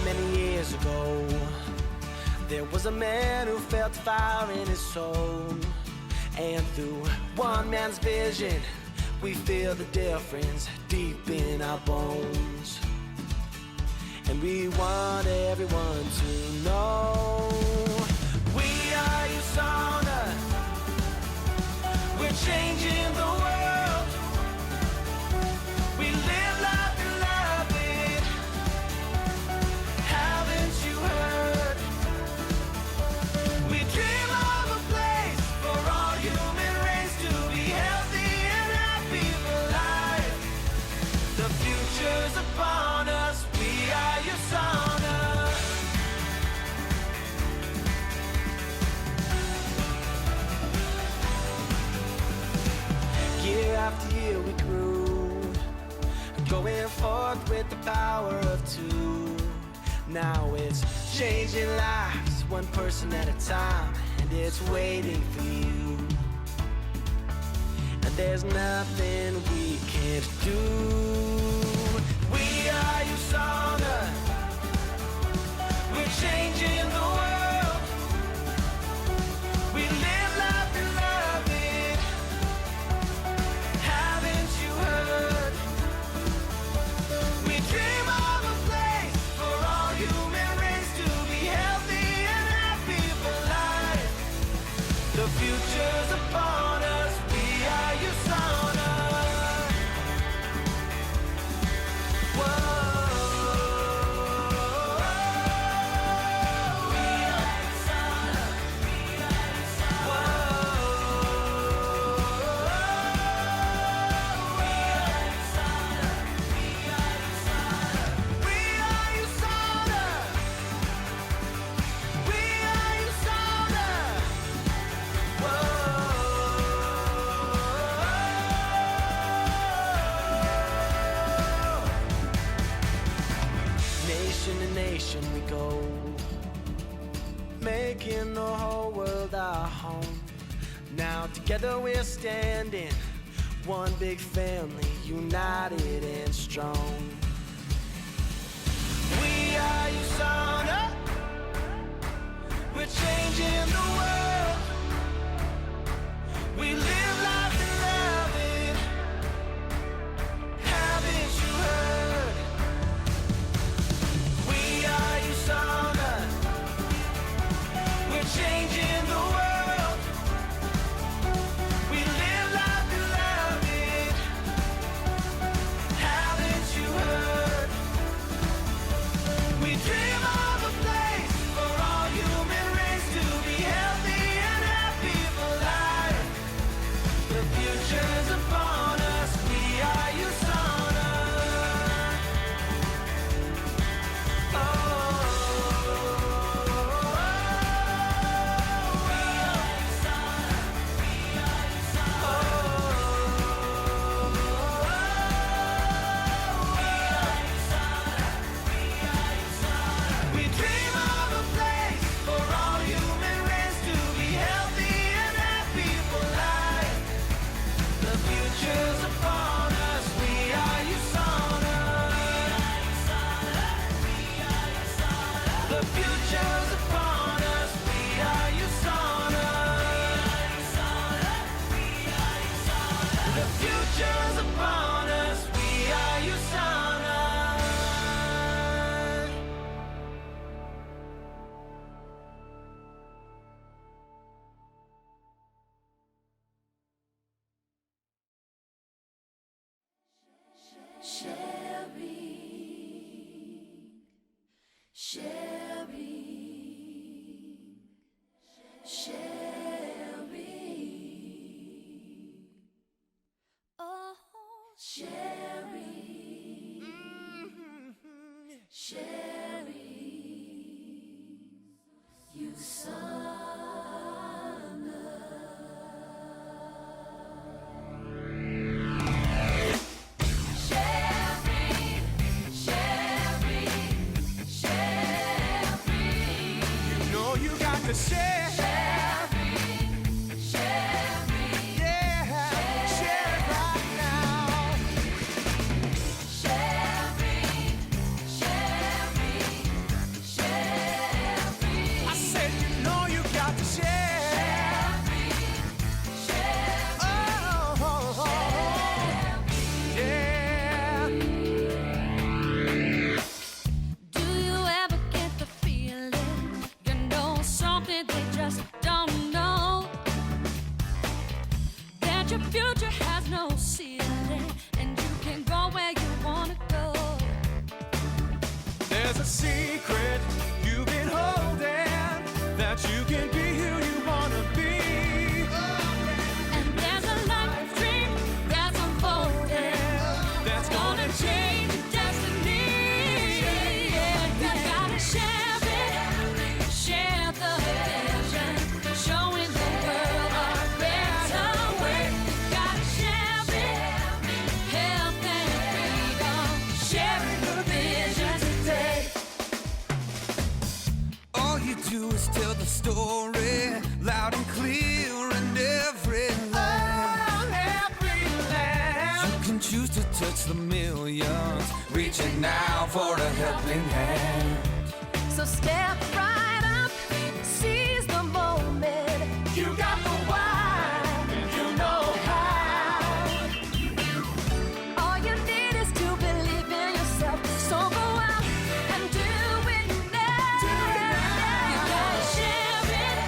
many years ago, there was a man who felt the fire in his soul. And through one man's vision, we feel the difference deep in our bones. And we want everyone to know, we are USANA. We're changing the world. We live life and love it. Haven't you heard? We dream of a place for all human race to be healthy and happy for life. The future's upon us. We are USANA. Year after year we grew, going forth with the power of two. Now it's changing lives, one person at a time, and it's waiting for you. And there's nothing we can't do. We are USANA. We're changing the world. We live life and love it. Haven't you heard? We dream of a place for all human race to be healthy and happy for life. The future's upon us. We are USANA. Whoa. We are USANA. We are USANA. Whoa. We are USANA. We are USANA. We are USANA. Whoa. Nation to nation we go, making the whole world our home. Now together we're standing, one big family, united and strong. We are USANA. We're changing the world. We live life and love it. Haven't you heard? We are USANA. We're changing the world. We live life and love it. Haven't you heard? We dream of a place for all human race to be healthy and happy for life. The future's upon us. We are USANA. Oh, we are USANA. We are USANA. Oh, we are USANA. We are USANA. We dream of a place for all human race to be healthy and happy for life. The future's upon us. We are USANA. The future's upon us. We are USANA. The future's upon us. We are USANA. To share. Yeah, share it right now. a secret you've been holding, that you can be who you wanna be. And there's a life dream that's unfolding, that's gonna change your destiny. You gotta share it, share the vision, showing the world a better way. You gotta share it, health and freedom, sharing the vision today. All you do is tell the story loud and clear in every line. You can choose to touch the millions, reaching out for a helping hand. So step right up, seize the moment. You got the why, you know how. All you need is to believe in yourself. So go out and do it now. You gotta share it,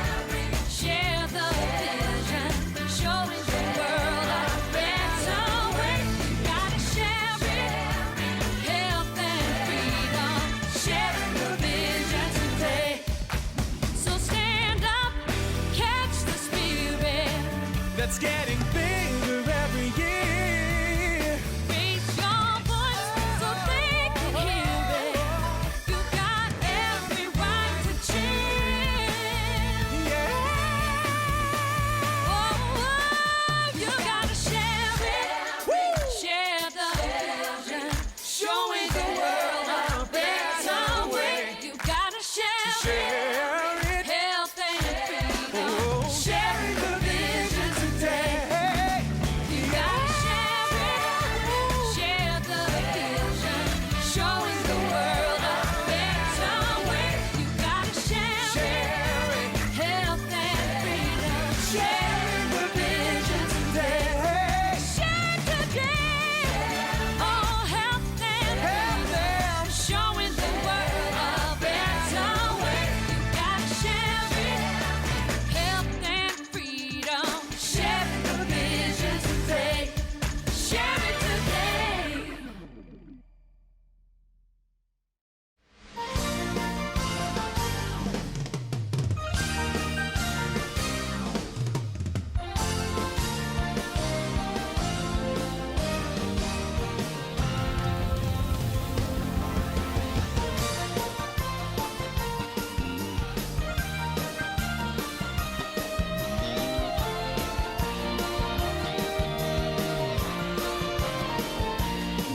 share the vision, showing the world a better way. You gotta share it, health and freedom, sharing the vision today. So stand up, catch the spirit. That's getting bigger every year. Raise your voice so they can hear it. You got every right to cheer. Oh, you gotta share it, share the vision, showing the world a better way. You gotta share it, health and freedom, sharing the vision today. You gotta share it, share the vision, showing the world a better way. You gotta share it, health and freedom, sharing the vision today. Share today, oh, health and freedom, showing the world a better way. You gotta share it, health and freedom, sharing the vision today. Share it today.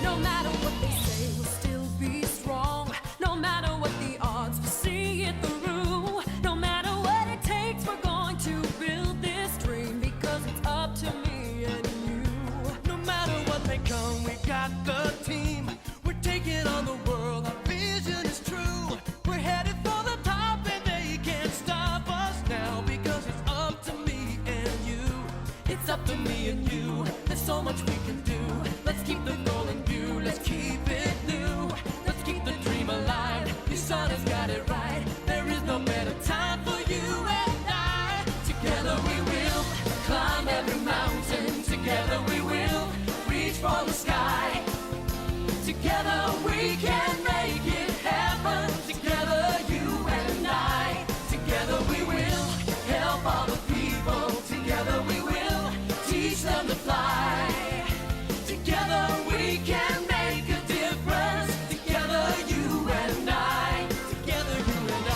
No matter what they say, we'll still be strong. No matter what the odds, we'll see it through. No matter what it takes, we're going to build this dream, because it's up to me and you. No matter what may come, we got the team. We're taking on the world, our vision is true. We're headed for the top and they can't stop us now, because it's up to me and you. It's up to me and you, there's so much we can do. Let's keep the goal in view, let's keep it new. Let's keep the dream alive, your son has got it right. There is no better time for you and I. Together we will climb every mountain. Together we will reach for the sky. Together we can make it happen. Together you and I. Together we will help all the people. Together we will teach them to fly. Together we can make a difference. Together you and I. Together you and I.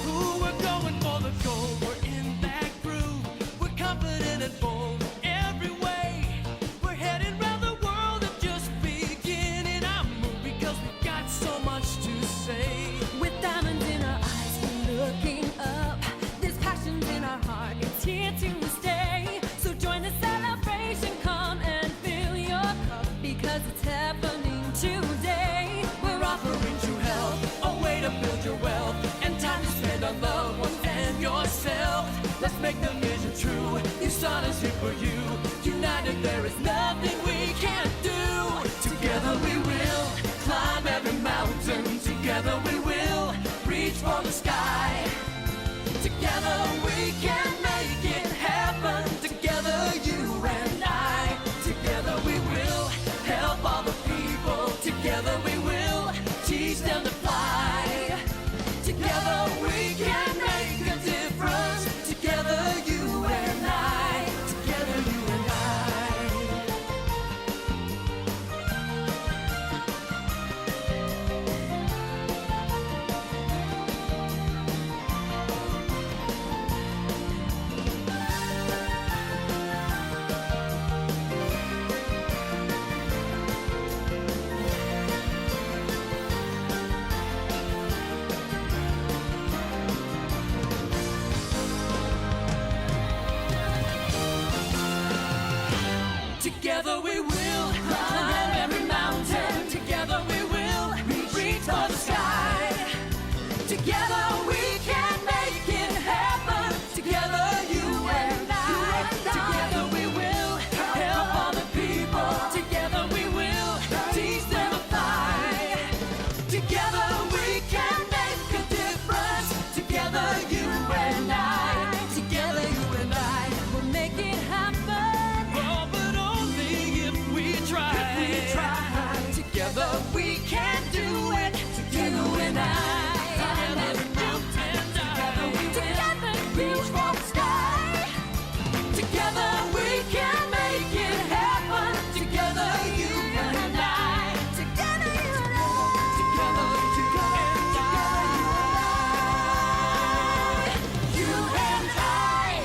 Ooh, we're going for the goal. We're in that groove. We're confident and bold in every way. We're heading round the world and just beginning our move, because we've got so much to say. With diamonds in our eyes, we're looking up. There's passions in our heart, it's here to stay. So join the celebration, come and fill your cup, because it's happening today. We're offering true help, a way to build your wealth, and time to spend on loved ones and yourself. Let's make the vision true. Your son is here for you. United, there is nothing we can't do. Together we will climb every mountain. Together we will reach for the sky. Together we we can make it happen. Together, you and I. Together we will help all the people. Together we will teach them to fly. Together we can make a difference. Together, you and I. Together, you and I. Together we will climb every mountain. Together we will reach for the sky. Together we can make it happen. Together you and I. Together we will help all the people. Together we will teach them to fly. Together we can make a difference. Together you and I. Together you and I. We'll make it happen. Oh, but only if we try. Together we can do it. Together you and I. Together we reach for the sky. Together we can make it happen. Together you and I. Together you and I. Together you and I.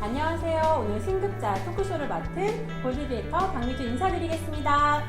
안녕하세요. 오늘 신급자 토크쇼를 맡은 골드 디렉터 박미주 인사드리겠습니다.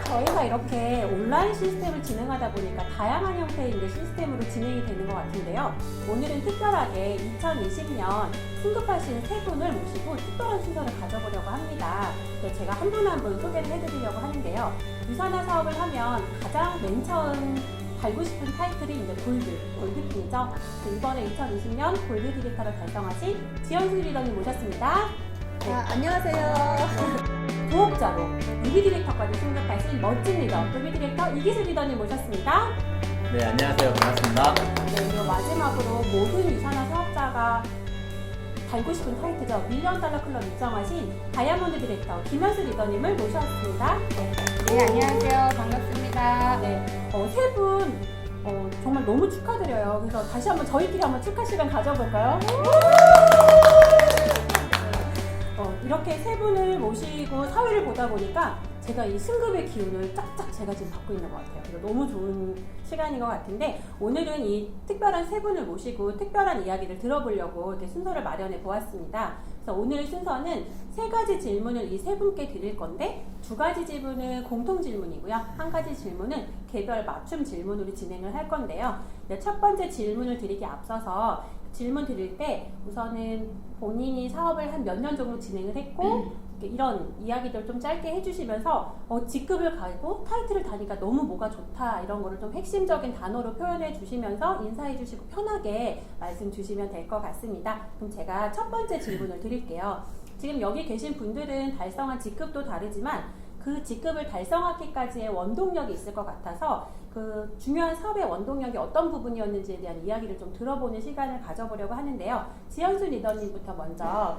저희가 이렇게 온라인 시스템을 진행하다 보니까 다양한 형태의 이제 시스템으로 진행이 되는 것 같은데요. 오늘은 특별하게 2020년 승급하신 세 분을 모시고 특별한 순서를 가져보려고 합니다. 제가 한 분 한 분 소개를 해드리려고 하는데요. 유산화 사업을 하면 가장 맨 처음 달고 싶은 타이틀이 이제 골드핀이죠. 이번에 2020년 골드 디렉터를 달성하신 지현수 리더님 모셨습니다. 네. 안녕하세요. 부업자로 뮤비 디렉터까지 승급하신 멋진 리더, 뮤비 디렉터 이기수 리더님 모셨습니다. 네, 안녕하세요. 반갑습니다. 네, 그리고 마지막으로 모든 유산화 사업자 제가 달고 싶은 타이틀이죠. 밀리언 달러 클럽 입성하신 다이아몬드 디렉터 김현수 리더님을 모셔왔습니다. 네, 안녕하세요. 반갑습니다. 네, 세 분 정말 너무 축하드려요. 그래서 다시 한번 저희끼리 한번 축하 시간 가져볼까요? 이렇게 세 분을 모시고 사회를 보다 보니까 제가 이 승급의 기운을 쫙쫙 제가 지금 받고 있는 것 같아요. 그래서 너무 좋은 시간인 것 같은데 오늘은 이 특별한 세 분을 모시고 특별한 이야기를 들어보려고 이렇게 순서를 마련해 보았습니다. 그래서 오늘 순서는 3가지 질문을 이 세 분께 드릴 건데 2가지 질문은 공통 질문이고요. 1가지 질문은 개별 맞춤 질문으로 진행을 할 건데요. 첫 번째 질문을 드리기 앞서서 질문 드릴 때 우선은 본인이 사업을 한 몇 년 정도 진행을 했고 이런 이야기들 좀 짧게 해주시면서 직급을 가고 타이틀을 다니까 너무 뭐가 좋다 이런 거를 좀 핵심적인 단어로 표현해 주시면서 인사해 주시고 편하게 말씀 주시면 될 것 같습니다. 그럼 제가 첫 번째 질문을 드릴게요. 지금 여기 계신 분들은 달성한 직급도 다르지만 그 직급을 달성하기까지의 원동력이 있을 것 같아서 그 중요한 사업의 원동력이 어떤 부분이었는지에 대한 이야기를 좀 들어보는 시간을 가져보려고 하는데요. 지현수 리더님부터 먼저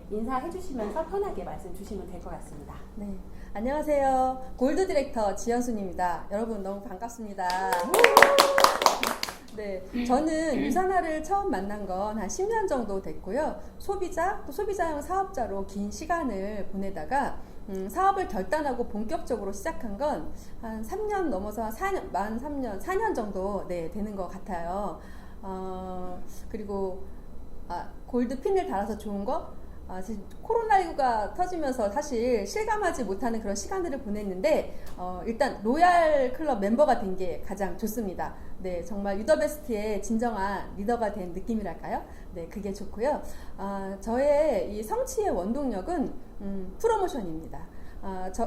인사해 주시면서 편하게 말씀 주시면 될 것 같습니다. 네, 안녕하세요. 골드 디렉터 지현순입니다. 여러분 너무 반갑습니다. 네, 저는 유산화를 처음 만난 건 한 10년 정도 됐고요. 소비자, 또 소비자형 사업자로 긴 시간을 보내다가 사업을 결단하고 본격적으로 시작한 건 한 3년 넘어서 4년 정도 되는 것 같아요. 그리고 골드 핀을 달아서 좋은 거 지금 코로나19가 터지면서 사실 실감하지 못하는 그런 시간들을 보냈는데 일단 로얄 클럽 멤버가 된 게 가장 좋습니다. 네, 정말 유더베스트의 진정한 리더가 된 느낌이랄까요? 네, 그게 좋고요. 저의 이 성취의 원동력은 프로모션입니다.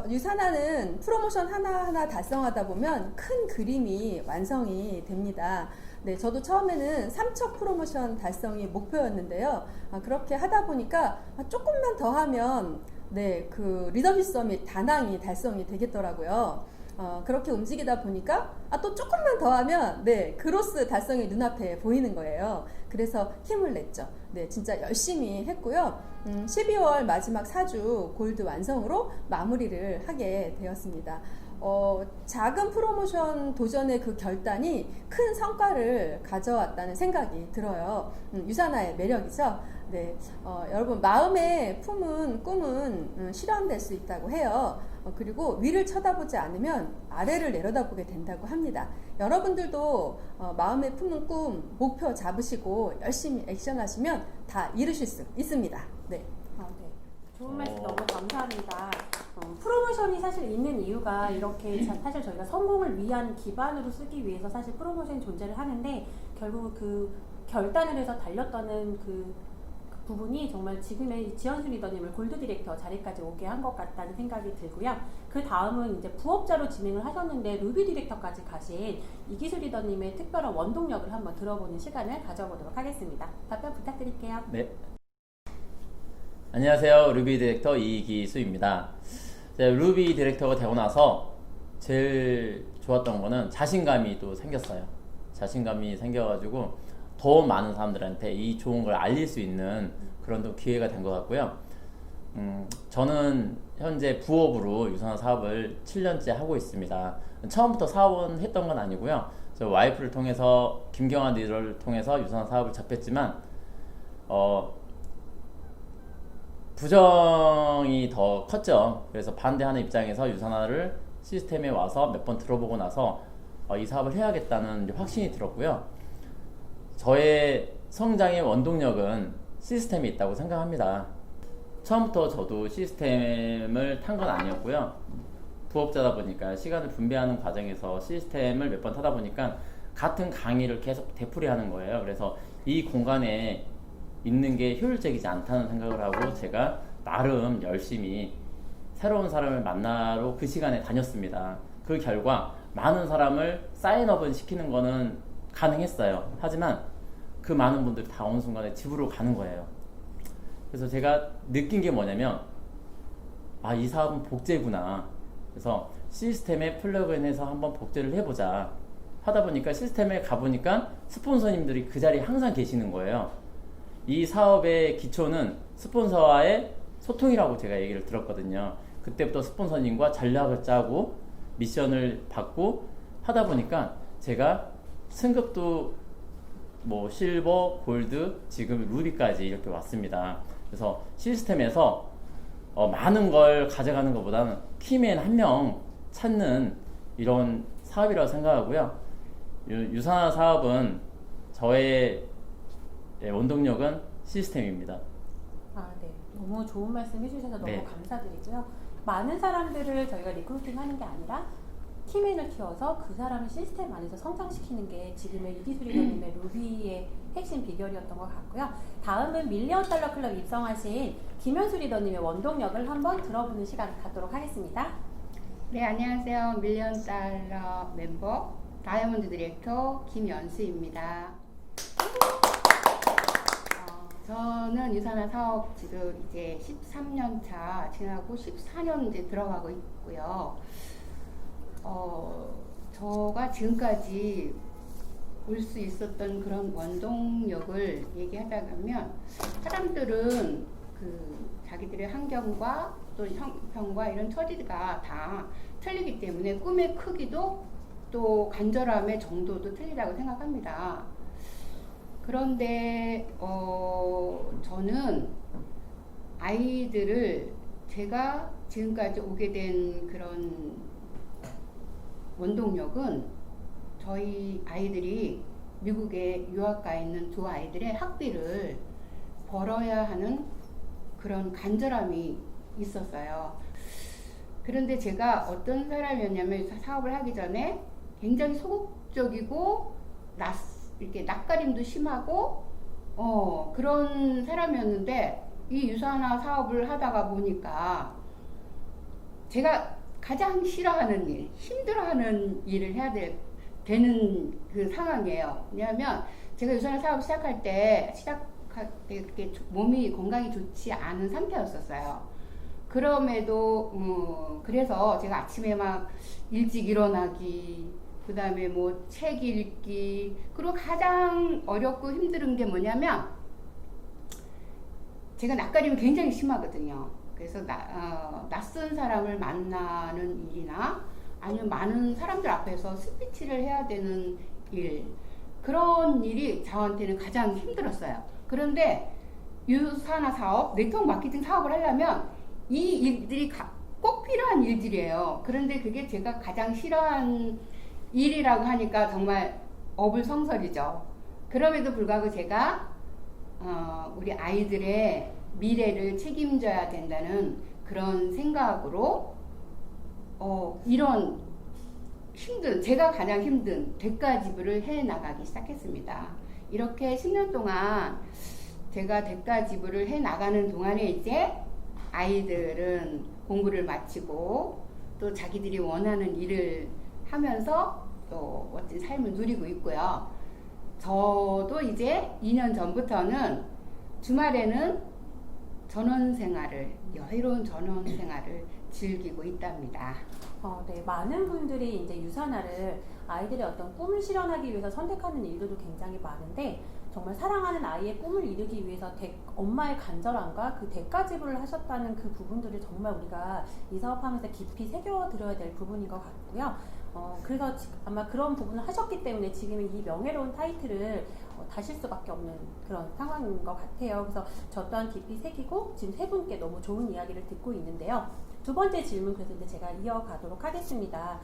유산화는 프로모션 하나하나 달성하다 보면 큰 그림이 완성이 됩니다. 네, 저도 처음에는 3척 프로모션 달성이 목표였는데요. 그렇게 하다 보니까 조금만 더 하면 그 리더십 서밋 다낭이 달성이 되겠더라고요. 그렇게 움직이다 보니까 또 조금만 더 하면 그로스 달성이 눈앞에 보이는 거예요. 그래서 힘을 냈죠. 네, 진짜 열심히 했고요. 12월 마지막 4주 골드 완성으로 마무리를 하게 되었습니다. 작은 프로모션 도전의 그 결단이 큰 성과를 가져왔다는 생각이 들어요. 유산화의 매력이죠. 네, 여러분 마음에 품은 꿈은 실현될 수 있다고 해요. 그리고 위를 쳐다보지 않으면 아래를 내려다보게 된다고 합니다. 여러분들도 마음에 품은 꿈, 목표 잡으시고 열심히 액션하시면 다 이루실 수 있습니다. 네. 네. 좋은 말씀 너무 감사합니다. 프로모션이 사실 있는 이유가 이렇게 사실 저희가 성공을 위한 기반으로 쓰기 위해서 사실 프로모션이 존재를 하는데 결국 그 결단을 해서 달렸다는 그 부분이 정말 지금의 지현수 리더님을 골드 디렉터 자리까지 오게 한 것 같다는 생각이 들고요. 그 다음은 이제 부업자로 진행을 하셨는데 루비 디렉터까지 가신 이기수 리더님의 특별한 원동력을 한번 들어보는 시간을 가져보도록 하겠습니다. 답변 부탁드릴게요. 네. 안녕하세요. 루비 디렉터 이기수입니다. 루비 디렉터가 되고 나서 제일 좋았던 거는 자신감이 또 생겼어요. 자신감이 생겨가지고 더 많은 사람들한테 이 좋은 걸 알릴 수 있는 그런 또 기회가 된 것 같고요. 저는 현재 부업으로 유산화 사업을 7년째 하고 있습니다. 처음부터 사업은 했던 건 아니고요. 저 와이프를 통해서 김경환 리더를 통해서 유산화 사업을 접했지만 부정이 더 컸죠. 그래서 반대하는 입장에서 유산화를 시스템에 와서 몇 번 들어보고 나서 이 사업을 해야겠다는 확신이 들었고요. 저의 성장의 원동력은 시스템에 있다고 생각합니다. 처음부터 저도 시스템을 탄 건 아니었고요. 부업자다 보니까 시간을 분배하는 과정에서 시스템을 몇 번 타다 보니까 같은 강의를 계속 되풀이하는 거예요. 그래서 이 공간에 있는 게 효율적이지 않다는 생각을 하고 제가 나름 열심히 새로운 사람을 만나러 그 시간에 다녔습니다. 그 결과 많은 사람을 사인업을 시키는 거는 가능했어요. 하지만 그 많은 분들이 다 어느 순간에 집으로 가는 거예요. 그래서 제가 느낀 게 뭐냐면 이 사업은 복제구나. 그래서 시스템에 플러그인해서 한번 복제를 해보자 하다 보니까 시스템에 가보니까 스폰서님들이 그 자리에 항상 계시는 거예요. 이 사업의 기초는 스폰서와의 소통이라고 제가 얘기를 들었거든요. 그때부터 스폰서님과 전략을 짜고 미션을 받고 하다 보니까 제가 승급도 뭐 실버, 골드, 지금 루비까지 이렇게 왔습니다. 그래서 시스템에서 많은 걸 가져가는 것보다는 키맨 한 명 찾는 이런 사업이라고 생각하고요. 유산화 사업은 저의 원동력은 시스템입니다. 아, 네. 너무 좋은 말씀 해주셔서 너무 네. 감사드리고요. 많은 사람들을 저희가 리크루팅 하는 게 아니라 키맨을 키워서 그 사람을 시스템 안에서 성장시키는 게 지금의 이기수 리더님의 루비의 핵심 비결이었던 것 같고요. 다음은 밀리언 달러 클럽 입성하신 김현수 리더님의 원동력을 한번 들어보는 시간 갖도록 하겠습니다. 네, 안녕하세요. 밀리언 달러 멤버 다이아몬드 디렉터 김연수입니다. 저는 유산화 사업 지금 이제 13년 차 지나고 14년 이제 들어가고 있고요. 저가 지금까지 올 수 있었던 그런 원동력을 얘기하자면 사람들은 그 자기들의 환경과 또 형편과 이런 처지가 다 틀리기 때문에 꿈의 크기도 또 간절함의 정도도 틀리다고 생각합니다. 그런데 저는 아이들을 제가 지금까지 오게 된 그런 원동력은 저희 아이들이 미국에 유학 가 있는 두 아이들의 학비를 벌어야 하는 그런 간절함이 있었어요. 그런데 제가 어떤 사람이었냐면 사업을 하기 전에 굉장히 소극적이고 이렇게 낯가림도 심하고 그런 사람이었는데 이 유산화 사업을 하다가 보니까 제가 가장 싫어하는 일, 힘들어하는 일을 해야 되는 그 상황이에요. 왜냐하면 제가 유산화 사업 시작할 때 그렇게 몸이 건강이 좋지 않은 상태였었어요. 그럼에도 그래서 제가 아침에 막 일찍 일어나기, 그 다음에 뭐 책 읽기, 그리고 가장 어렵고 힘든 게 뭐냐면 제가 낯가림이 굉장히 심하거든요. 그래서 낯선 사람을 만나는 일이나 아니면 많은 사람들 앞에서 스피치를 해야 되는 일, 그런 일이 저한테는 가장 힘들었어요. 그런데 유산화 사업, 네트워크 마케팅 사업을 하려면 이 일들이 꼭 필요한 일들이에요. 그런데 그게 제가 가장 싫어하는 일이라고 하니까 정말 어불성설이죠. 그럼에도 불구하고 제가 우리 아이들의 미래를 책임져야 된다는 그런 생각으로 이런 제가 가장 힘든 대가 지불을 해 나가기 시작했습니다. 이렇게 10년 동안 제가 대가 지불을 해 나가는 동안에 이제 아이들은 공부를 마치고 또 자기들이 원하는 일을 하면서 또 멋진 삶을 누리고 있고요. 저도 이제 2년 전부터는 주말에는 여유로운 전원 생활을 즐기고 있답니다. 네, 많은 분들이 이제 유산화를 아이들의 어떤 꿈을 실현하기 위해서 선택하는 일들도 굉장히 많은데, 정말 사랑하는 아이의 꿈을 이루기 위해서 엄마의 간절함과 그 대가 지불을 하셨다는 그 부분들을 정말 우리가 이 사업하면서 깊이 새겨들어야 될 부분인 것 같고요. 그래서 아마 그런 부분을 하셨기 때문에 지금 이 명예로운 타이틀을 다실 수밖에 없는 그런 상황인 것 같아요. 그래서 저 또한 깊이 새기고 지금 세 분께 너무 좋은 이야기를 듣고 있는데요. 두 번째 질문 그래서 이제 제가 이어가도록 하겠습니다.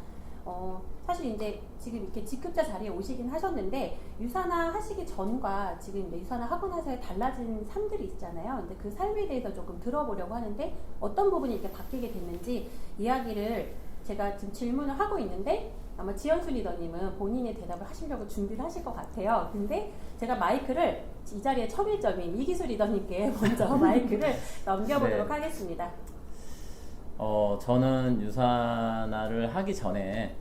사실 이제 지금 이렇게 직급자 자리에 오시긴 하셨는데, 유산화 하시기 전과 지금 이제 유산화 하고 나서의 달라진 삶들이 있잖아요. 근데 그 삶에 대해서 조금 들어보려고 하는데, 어떤 부분이 이렇게 바뀌게 됐는지 이야기를 제가 지금 질문을 하고 있는데, 아마 지연수 리더님은 본인의 대답을 하시려고 준비를 하실 것 같아요. 근데 제가 마이크를 이 자리에 첨일점인 이기수 리더님께 먼저 마이크를 넘겨보도록 네. 하겠습니다. 저는 유산화를 하기 전에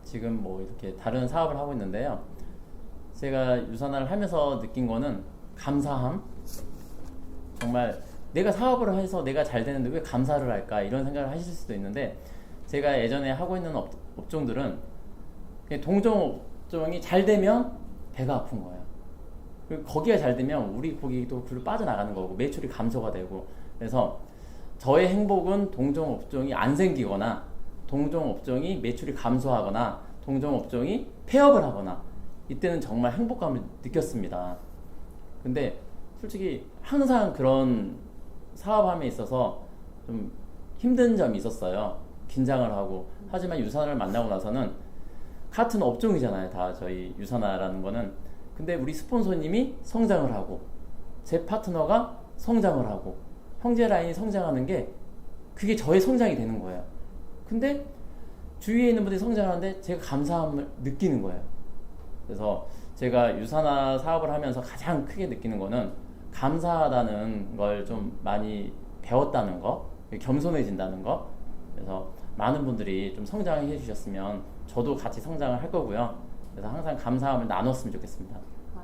지금 뭐 이렇게 다른 사업을 하고 있는데요. 제가 유산화를 하면서 느낀 거는 감사함. 정말 내가 사업을 해서 내가 잘 되는데 왜 감사를 할까, 이런 생각을 하실 수도 있는데, 제가 예전에 하고 있는 업종들은 동종 업종이 잘 되면 배가 아픈 거예요. 그리고 거기가 잘 되면 우리 고객도 글로 빠져나가는 거고 매출이 감소가 되고 그래서 저의 행복은 동종업종이 안 생기거나 동종업종이 매출이 감소하거나 동종업종이 폐업을 하거나 이때는 정말 행복감을 느꼈습니다. 근데 솔직히 항상 그런 사업함에 있어서 좀 힘든 점이 있었어요. 긴장을 하고. 하지만 유산을 만나고 나서는 같은 업종이잖아요. 다 저희 유산화라는 거는. 근데 우리 스폰서님이 성장을 하고 제 파트너가 성장을 하고 형제 라인이 성장하는 게 그게 저의 성장이 되는 거예요. 근데 주위에 있는 분들이 성장하는데 제가 감사함을 느끼는 거예요. 그래서 제가 유산화 사업을 하면서 가장 크게 느끼는 거는 감사하다는 걸 좀 많이 배웠다는 거, 겸손해진다는 거. 그래서 많은 분들이 좀 성장해 주셨으면 저도 같이 성장을 할 거고요. 그래서 항상 감사함을 나눴으면 좋겠습니다.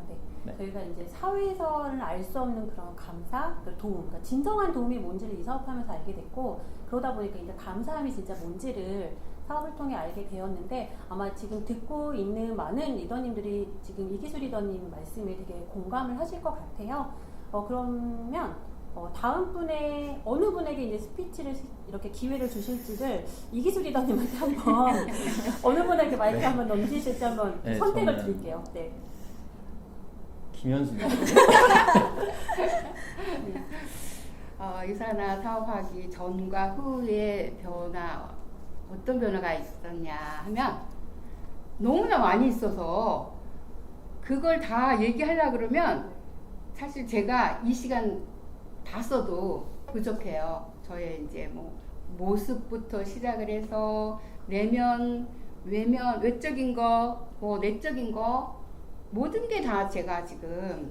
네. 네. 저희가 이제 사회에서는 알 수 없는 그런 감사, 도움, 그러니까 진정한 도움이 뭔지를 이 사업하면서 알게 됐고 그러다 보니까 이제 감사함이 진짜 뭔지를 사업을 통해 알게 되었는데 아마 지금 듣고 있는 많은 리더님들이 지금 이기수 리더님 말씀에 되게 공감을 하실 것 같아요. 그러면 다음 분의 어느 분에게 이제 스피치를 이렇게 기회를 주실지를 이기수 리더님한테 한번 어느 분에게 마이크 네. 한번 넘기실지 한번 네, 선택을 저는 드릴게요. 네. 김현수님. 유산화 사업하기 전과 후의 변화, 어떤 변화가 있었냐 하면 너무나 많이 있어서 그걸 다 얘기하려고 그러면 사실 제가 이 시간 다 써도 부족해요. 저의 이제 뭐 모습부터 시작을 해서 내면, 외면, 외적인 거, 뭐 내적인 거 모든 게 다 제가 지금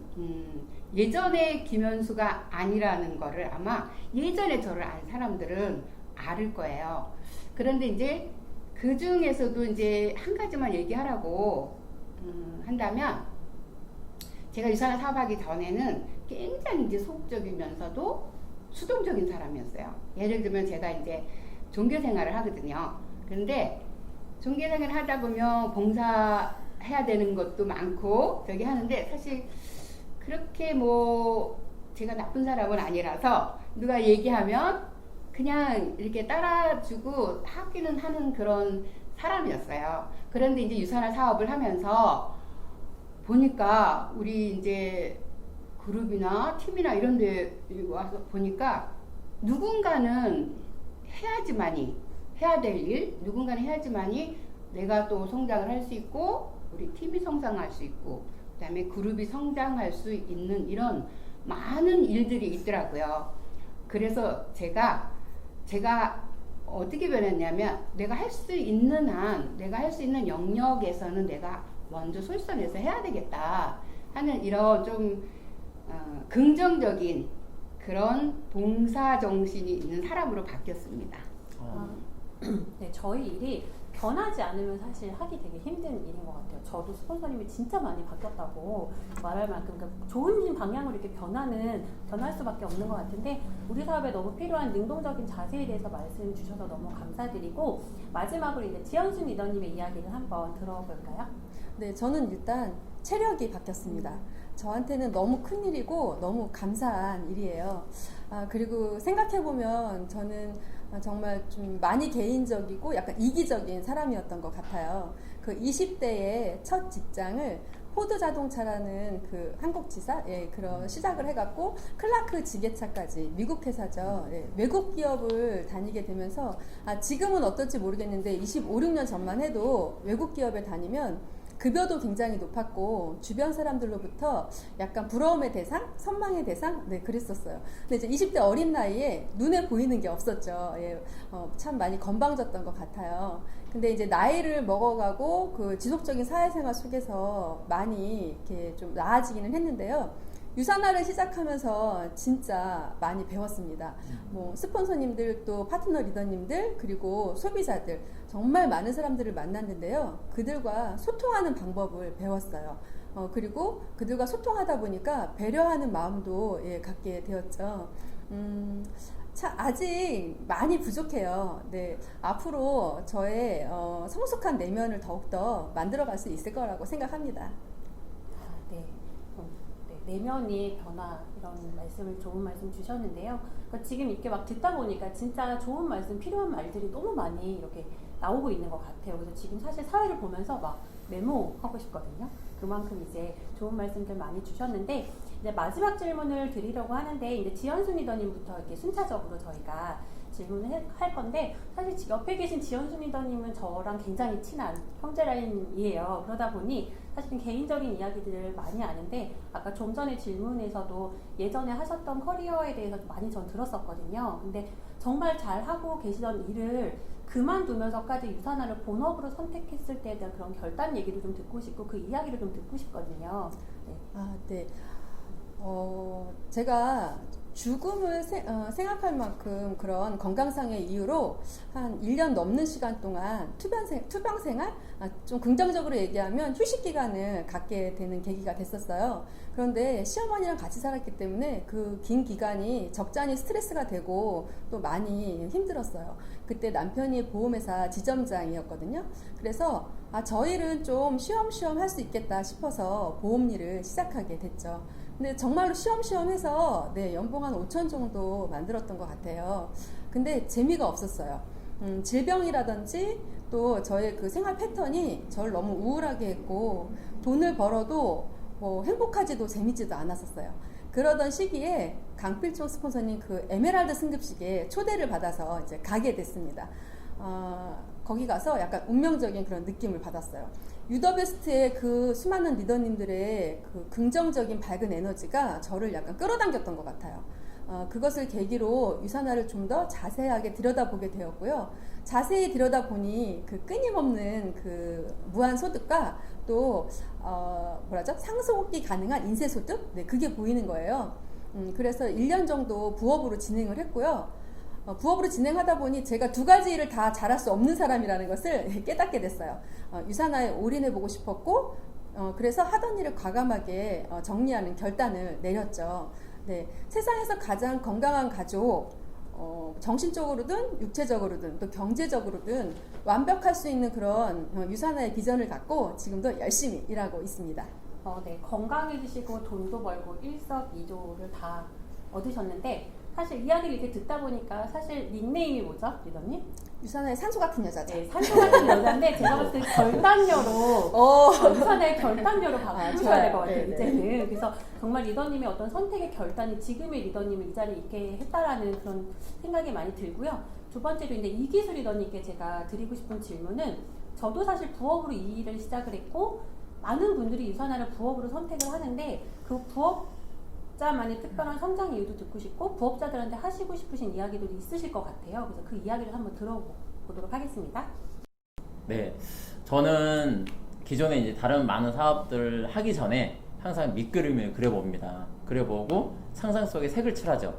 예전의 김현수가 아니라는 거를 아마 예전에 저를 안 사람들은 알을 거예요. 그런데 이제 그 중에서도 이제 한 가지만 얘기하라고 한다면 제가 유산화 사업하기 전에는 굉장히 이제 소극적이면서도 수동적인 사람이었어요. 예를 들면 제가 이제 종교 생활을 하거든요. 그런데 종교 생활을 하다 보면 봉사해야 되는 것도 많고 저기 하는데 사실 그렇게 뭐 제가 나쁜 사람은 아니라서 누가 얘기하면 그냥 이렇게 따라주고 하기는 하는 그런 사람이었어요. 그런데 이제 유산화 사업을 하면서 보니까 우리 이제 그룹이나 팀이나 이런 데 와서 보니까 누군가는 해야지만이 해야 될 일, 누군가는 해야지만이 내가 또 성장을 할 수 있고 우리 팀이 성장할 수 있고 그 다음에 그룹이 성장할 수 있는 이런 많은 일들이 있더라고요. 그래서 제가 어떻게 변했냐면 내가 할 수 있는 한, 내가 할 수 있는 영역에서는 내가 먼저 솔선해서 해야 되겠다 하는 이런 좀 긍정적인 그런 봉사 정신이 있는 사람으로 바뀌었습니다. 네, 저희 일이 변하지 않으면 사실 하기 되게 힘든 일인 것 같아요. 저도 스폰서님이 진짜 많이 바뀌었다고 말할 만큼 그러니까 좋은 방향으로 이렇게 변할 수밖에 없는 것 같은데 우리 사업에 너무 필요한 능동적인 자세에 대해서 말씀 주셔서 너무 감사드리고 마지막으로 이제 지현순 리더님의 이야기를 한번 들어볼까요? 네, 저는 일단 체력이 바뀌었습니다. 저한테는 너무 큰 일이고 너무 감사한 일이에요. 그리고 생각해보면 저는 정말 좀 많이 개인적이고 약간 이기적인 사람이었던 것 같아요. 그 20대의 첫 직장을 포드 자동차라는 그 한국 지사 그런 시작을 해갖고 클라크 지게차까지 미국 회사죠. 외국 기업을 다니게 되면서 지금은 어떨지 모르겠는데 25, 6년 전만 해도 외국 기업에 다니면 급여도 굉장히 높았고 주변 사람들로부터 약간 부러움의 대상, 선망의 대상, 그랬었어요. 근데 이제 20대 어린 나이에 눈에 보이는 게 없었죠. 참 많이 건방졌던 것 같아요. 근데 이제 나이를 먹어가고 그 지속적인 사회생활 속에서 많이 이렇게 좀 나아지기는 했는데요. 유산화를 시작하면서 진짜 많이 배웠습니다. 뭐 스폰서님들 또 파트너 리더님들 그리고 소비자들 정말 많은 사람들을 만났는데요. 그들과 소통하는 방법을 배웠어요. 그리고 그들과 소통하다 보니까 배려하는 마음도 갖게 되었죠. 참 아직 많이 부족해요. 네, 앞으로 저의 성숙한 내면을 더욱더 만들어갈 수 있을 거라고 생각합니다. 네. 내면의 변화 이런 말씀을 좋은 말씀 주셨는데요. 그러니까 지금 이렇게 막 듣다 보니까 진짜 좋은 말씀 필요한 말들이 너무 많이 이렇게 나오고 있는 것 같아요. 그래서 지금 사실 사회를 보면서 막 메모하고 싶거든요. 그만큼 이제 좋은 말씀들 많이 주셨는데 이제 마지막 질문을 드리려고 하는데 이제 지연순 리더님부터 이렇게 순차적으로 저희가 질문을 할 건데 사실 옆에 계신 지연순 리더님은 저랑 굉장히 친한 형제 라인이에요. 그러다 보니 사실은 개인적인 이야기들을 많이 아는데 아까 좀 전에 질문에서도 예전에 하셨던 커리어에 대해서 많이 전 들었었거든요. 근데 정말 잘 하고 계시던 일을 그만두면서까지 유산화를 본업으로 선택했을 때에 대한 그런 결단 얘기를 좀 듣고 싶고 그 이야기를 좀 듣고 싶거든요. 네. 네. 제가 죽음을 생각할 만큼 그런 건강상의 이유로 한 1년 넘는 시간 동안 투병 생활? 좀 긍정적으로 얘기하면 휴식 기간을 갖게 되는 계기가 됐었어요. 그런데 시어머니랑 같이 살았기 때문에 그 긴 기간이 적잖이 스트레스가 되고 또 많이 힘들었어요. 그때 남편이 보험회사 지점장이었거든요. 그래서 저 일은 좀 쉬엄쉬엄 할 수 있겠다 싶어서 보험 일을 시작하게 됐죠. 근데 정말로 쉬엄쉬엄 해서 연봉 한 5천 정도 만들었던 것 같아요. 근데 재미가 없었어요. 질병이라든지 또 저의 그 생활 패턴이 저를 너무 우울하게 했고 돈을 벌어도 뭐 행복하지도 재밌지도 않았었어요. 그러던 시기에 강필종 스폰서님 그 에메랄드 승급식에 초대를 받아서 이제 가게 됐습니다. 거기 가서 약간 운명적인 그런 느낌을 받았어요. 유더베스트의 그 수많은 리더님들의 그 긍정적인 밝은 에너지가 저를 약간 끌어당겼던 것 같아요. 그것을 계기로 유산화를 좀 더 자세하게 들여다보게 되었고요. 자세히 들여다보니 그 끊임없는 그 무한 소득과 또 상속이 가능한 인쇄 소득? 그게 보이는 거예요. 그래서 1년 정도 부업으로 진행을 했고요. 부업으로 진행하다 보니 제가 두 가지 일을 다 잘할 수 없는 사람이라는 것을 깨닫게 됐어요. 유산화에 올인해보고 싶었고 그래서 하던 일을 과감하게 정리하는 결단을 내렸죠. 세상에서 가장 건강한 가족, 정신적으로든 육체적으로든 또 경제적으로든 완벽할 수 있는 그런 유산화의 비전을 갖고 지금도 열심히 일하고 있습니다. 건강해지시고 돈도 벌고 일석이조를 다 얻으셨는데 사실 이야기를 이렇게 듣다 보니까 사실 닉네임이 뭐죠, 리더님? 유산화의 산소 같은 여자죠. 네, 산소 같은 여자인데 제가 봤을 때 결단녀로 유산화의 결단녀로 바꾸셔야 될 것 같아요. 이제는. 그래서 정말 리더님의 어떤 선택의 결단이 지금의 리더님을 이 자리에 있게 했다라는 그런 생각이 많이 들고요. 두 번째로 이제 이기수 리더님께 제가 드리고 싶은 질문은 저도 사실 부업으로 이 일을 시작을 했고 많은 분들이 유산화를 부업으로 선택을 하는데 그 부업자만의 특별한 성장 이유도 듣고 싶고 부업자들한테 하시고 싶으신 이야기도 있으실 것 같아요. 그래서 그 이야기를 한번 들어보도록 하겠습니다. 네, 저는 기존에 이제 다른 많은 사업들을 하기 전에 항상 밑그림을 그려봅니다. 그려보고 상상 속에 색을 칠하죠.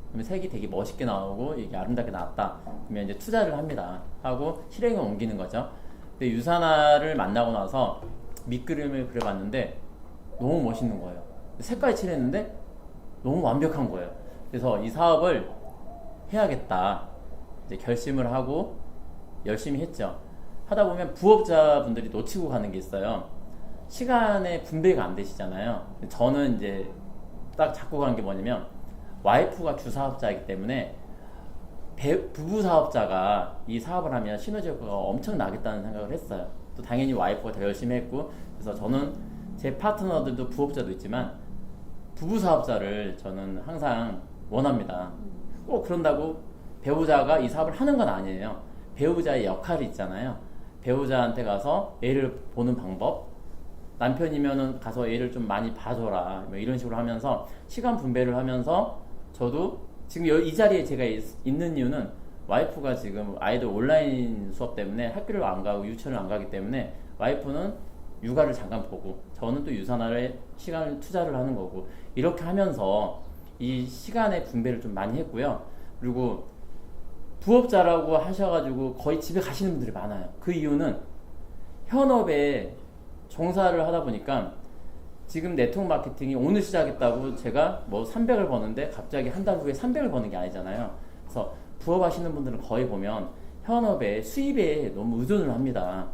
그러면 색이 되게 멋있게 나오고 이게 아름답게 나왔다. 그러면 이제 투자를 합니다. 하고 실행에 옮기는 거죠. 근데 유산화를 만나고 나서 밑그림을 그려봤는데 너무 멋있는 거예요. 색깔 칠했는데 너무 완벽한 거예요. 그래서 이 사업을 해야겠다 이제 결심을 하고 열심히 했죠. 하다 보면 부업자분들이 놓치고 가는 게 있어요. 시간의 분배가 안 되시잖아요. 저는 이제 딱 잡고 간 게 뭐냐면 와이프가 주사업자이기 때문에 부부 사업자가 이 사업을 하면 시너지 효과가 엄청 나겠다는 생각을 했어요. 또 당연히 와이프가 더 열심히 했고, 그래서 저는 제 파트너들도 부업자도 있지만 부부 사업자를 저는 항상 원합니다. 꼭 그런다고 배우자가 이 사업을 하는 건 아니에요. 배우자의 역할이 있잖아요. 배우자한테 가서 애를 보는 방법, 남편이면은 가서 애를 좀 많이 봐줘라, 뭐 이런 식으로 하면서 시간 분배를 하면서 저도 지금 이 자리에 제가 있는 이유는 와이프가 지금 아이들 온라인 수업 때문에 학교를 안 가고 유치원을 안 가기 때문에 와이프는 육아를 잠깐 보고 저는 또 유산화에 시간을 투자를 하는 거고, 이렇게 하면서 이 시간의 분배를 좀 많이 했고요. 그리고 부업자라고 하셔가지고 거의 집에 가시는 분들이 많아요. 그 이유는 현업에 종사를 하다 보니까 지금 네트워크 마케팅이 오늘 시작했다고 제가 뭐 300을 버는데 갑자기 한 달 후에 300을 버는 게 아니잖아요. 그래서 부업하시는 분들은 거의 보면 현업에 수입에 너무 의존을 합니다.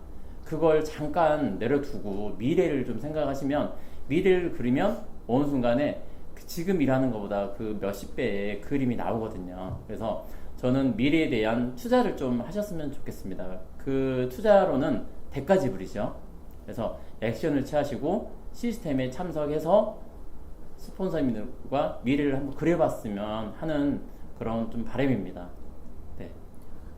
그걸 잠깐 내려두고 미래를 좀 생각하시면, 미래를 그리면 어느 순간에 지금 일하는 것보다 그 몇십 배의 그림이 나오거든요. 그래서 저는 미래에 대한 투자를 좀 하셨으면 좋겠습니다. 그 투자로는 대가 지불이죠. 그래서 액션을 취하시고 시스템에 참석해서 스폰서님들과 미래를 한번 그려봤으면 하는 그런 좀 바람입니다. 네.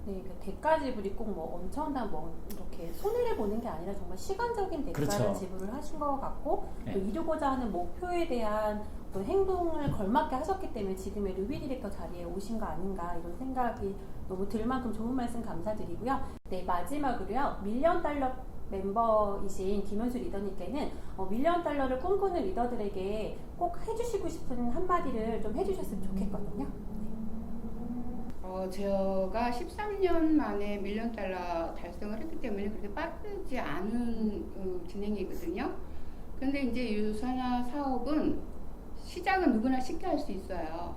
네, 그 대가 지불이 꼭 뭐 엄청난 뭐 이렇게 손해를 보는 게 아니라 정말 시간적인 대가를 그렇죠. 지불을 하신 것 같고 네. 또 이루고자 하는 목표에 대한 또 행동을 걸맞게 하셨기 때문에 지금의 루비 디렉터 자리에 오신 거 아닌가 이런 생각이 너무 들 만큼 좋은 말씀 감사드리고요. 네, 마지막으로요. 밀리언 달러 멤버이신 김현수 리더님께는 밀리언 달러를 꿈꾸는 리더들에게 꼭 해주시고 싶은 한마디를 좀 해주셨으면 좋겠거든요. 제가 13년 만에 밀리언 달러 달성을 했기 때문에 그렇게 빠르지 않은 진행이거든요. 근데 이제 유산화 사업은 시작은 누구나 쉽게 할 수 있어요.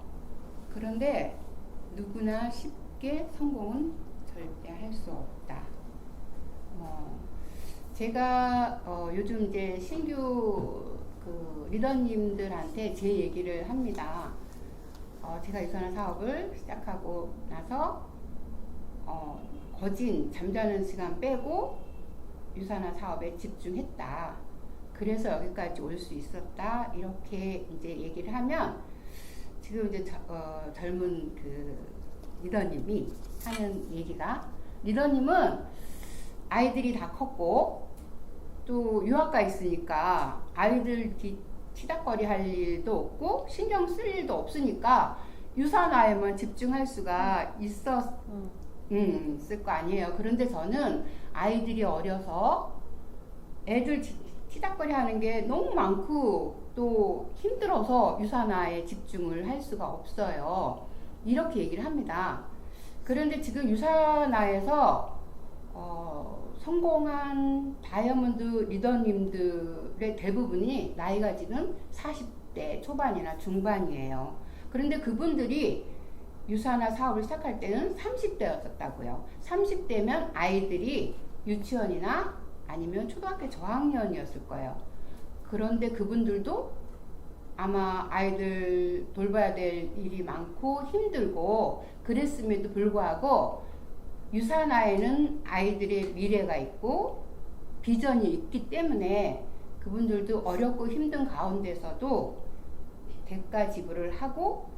그런데 누구나 쉽게 성공은 절대 할 수 없다. 제가 요즘 이제 신규 그 리더님들한테 제 얘기를 합니다. 제가 유산화 사업을 시작하고 나서 거진 잠자는 시간 빼고 유산화 사업에 집중했다. 그래서 여기까지 올 수 있었다. 이렇게 이제 얘기를 하면 지금 이제 젊은 그 리더님이 하는 얘기가 리더님은 아이들이 다 컸고 또 유학가 있으니까 아이들 치닥거리 할 일도 없고 신경 쓸 일도 없으니까 유산화에만 집중할 수가 있었을 거 아니에요. 그런데 저는 아이들이 어려서 애들 치닥거리 하는 게 너무 많고 또 힘들어서 유산화에 집중을 할 수가 없어요. 이렇게 얘기를 합니다. 그런데 지금 유산화에서 성공한 다이아몬드 리더님들의 대부분이 나이가 지금 40대 초반이나 중반이에요. 그런데 그분들이 유산화 사업을 시작할 때는 30대였었다고요. 30대면 아이들이 유치원이나 아니면 초등학교 저학년이었을 거예요. 그런데 그분들도 아마 아이들 돌봐야 될 일이 많고 힘들고 그랬음에도 불구하고 유산화에는 아이들의 미래가 있고 비전이 있기 때문에 그분들도 어렵고 힘든 가운데서도 대가 지불을 하고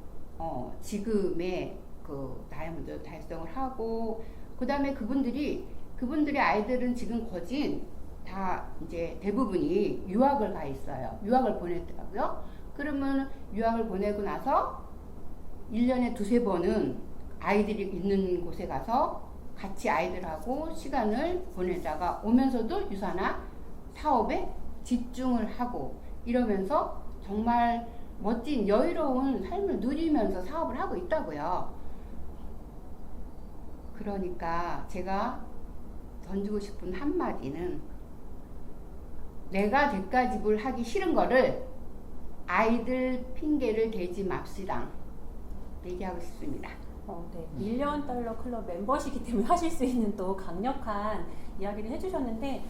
지금의 그 다이아몬드 달성을 하고 그 다음에 그분들의 아이들은 지금 거진 다 이제 대부분이 유학을 가 있어요. 유학을 보냈더라고요. 그러면 유학을 보내고 나서 1년에 두세 번은 아이들이 있는 곳에 가서 같이 아이들하고 시간을 보내다가 오면서도 유산화 사업에 집중을 하고 이러면서 정말 멋진 여유로운 삶을 누리면서 사업을 하고 있다고요. 그러니까 제가 던지고 싶은 한마디는 내가 대가 지불하기 싫은 거를 아이들 핑계를 대지 맙시다. 얘기하고 싶습니다. 네. 밀리언 달러 클럽 멤버시기 때문에 하실 수 있는 또 강력한 이야기를 해주셨는데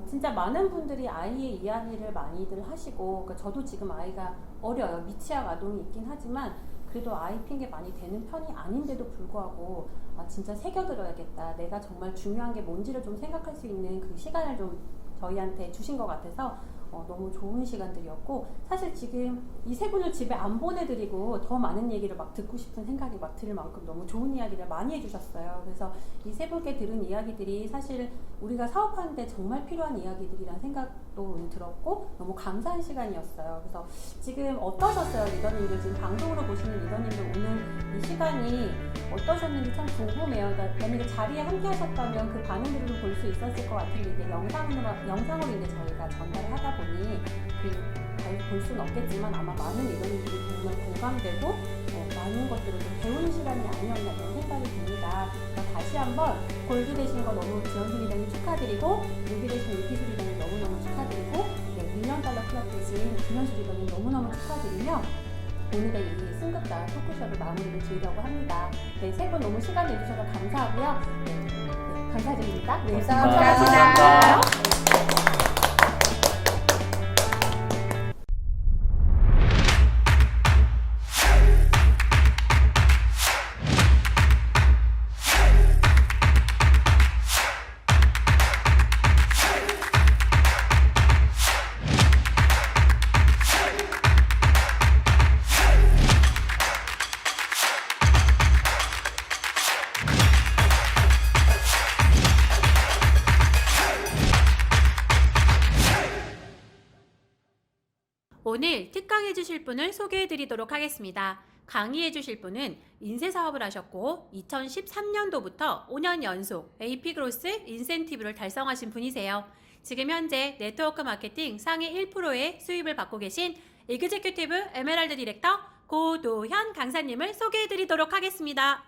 진짜 많은 분들이 아이의 이야기를 많이들 하시고 그러니까 저도 지금 아이가 어려요. 미취학 아동이 있긴 하지만 그래도 아이 핑계 많이 되는 편이 아닌데도 불구하고 진짜 새겨들어야겠다. 내가 정말 중요한 게 뭔지를 좀 생각할 수 있는 그 시간을 좀 저희한테 주신 것 같아서 너무 좋은 시간들이었고 사실 지금 이 세 분을 집에 안 보내드리고 더 많은 얘기를 막 듣고 싶은 생각이 막 들 만큼 너무 좋은 이야기를 많이 해주셨어요. 그래서 이 세 분께 들은 이야기들이 사실 우리가 사업하는데 정말 필요한 이야기들이라는 생각도 들었고 너무 감사한 시간이었어요. 그래서 지금 어떠셨어요? 리더님들 지금 방송으로 보시는 리더님들 오늘 이 시간이 어떠셨는지 참 궁금해요. 그러니까 만약에 자리에 함께 하셨다면 그 반응들을 볼 수 있었을 것 같은데 이제 영상으로 이제 저희가 전달을 하다 보니 볼 수는 없겠지만 아마 많은 리더님들이 정말 공감되고 많은 것들을 좀 배우는 시간이 아니었나 그런 생각이 듭니다. 그러니까 다시 한번 골드 되신 거 너무 지원수 리더님 축하드리고 루비 되신 이기수 리더님 너무너무 축하드리고 밀리언 달러 클럽 되신 김현수 리더님 너무너무 축하드리며 오늘의 이 승급자 토크쇼를 마무리를 지으려고 합니다. 네, 세 분 너무 시간 내주셔서 감사하고요. 감사드립니다. 네, 감사합니다. 감사합니다. 오늘 특강해 주실 분을 소개해 드리도록 하겠습니다. 강의해 주실 분은 인쇄 사업을 하셨고 2013년도부터 5년 연속 AP 그로스 인센티브를 달성하신 분이세요. 지금 현재 네트워크 마케팅 상위 1%의 수입을 받고 계신 에그제큐티브 에메랄드 디렉터 고도현 강사님을 소개해 드리도록 하겠습니다.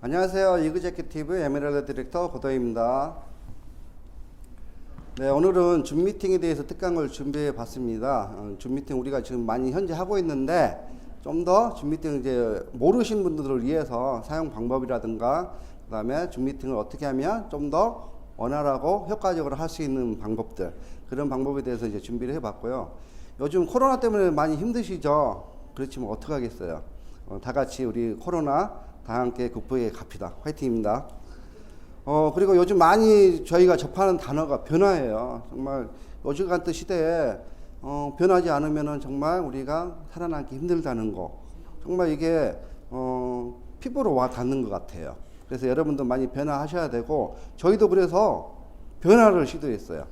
안녕하세요. 이그제큐티브 에메랄드 디렉터 고도입니다. 네, 오늘은 줌 미팅에 대해서 특강을 준비해 봤습니다. 줌 미팅 우리가 지금 많이 현재 하고 있는데 좀 더 줌 미팅 이제 모르신 분들을 위해서 사용 방법이라든가 그다음에 줌 미팅을 어떻게 하면 좀 더 원활하고 효과적으로 할 수 있는 방법들, 그런 방법에 대해서 이제 준비를 해 봤고요. 요즘 코로나 때문에 많이 힘드시죠? 그렇지만 어떡하겠어요. 다 같이 우리 코로나 다 함께 극복해 갑시다. 화이팅입니다. 그리고 요즘 많이 저희가 접하는 단어가 변화예요. 정말 요즘 같은 시대에 변하지 않으면은 정말 우리가 살아남기 힘들다는 거. 정말 이게 피부로 와 닿는 것 같아요. 그래서 여러분도 많이 변화하셔야 되고, 저희도 그래서 변화를 시도했어요.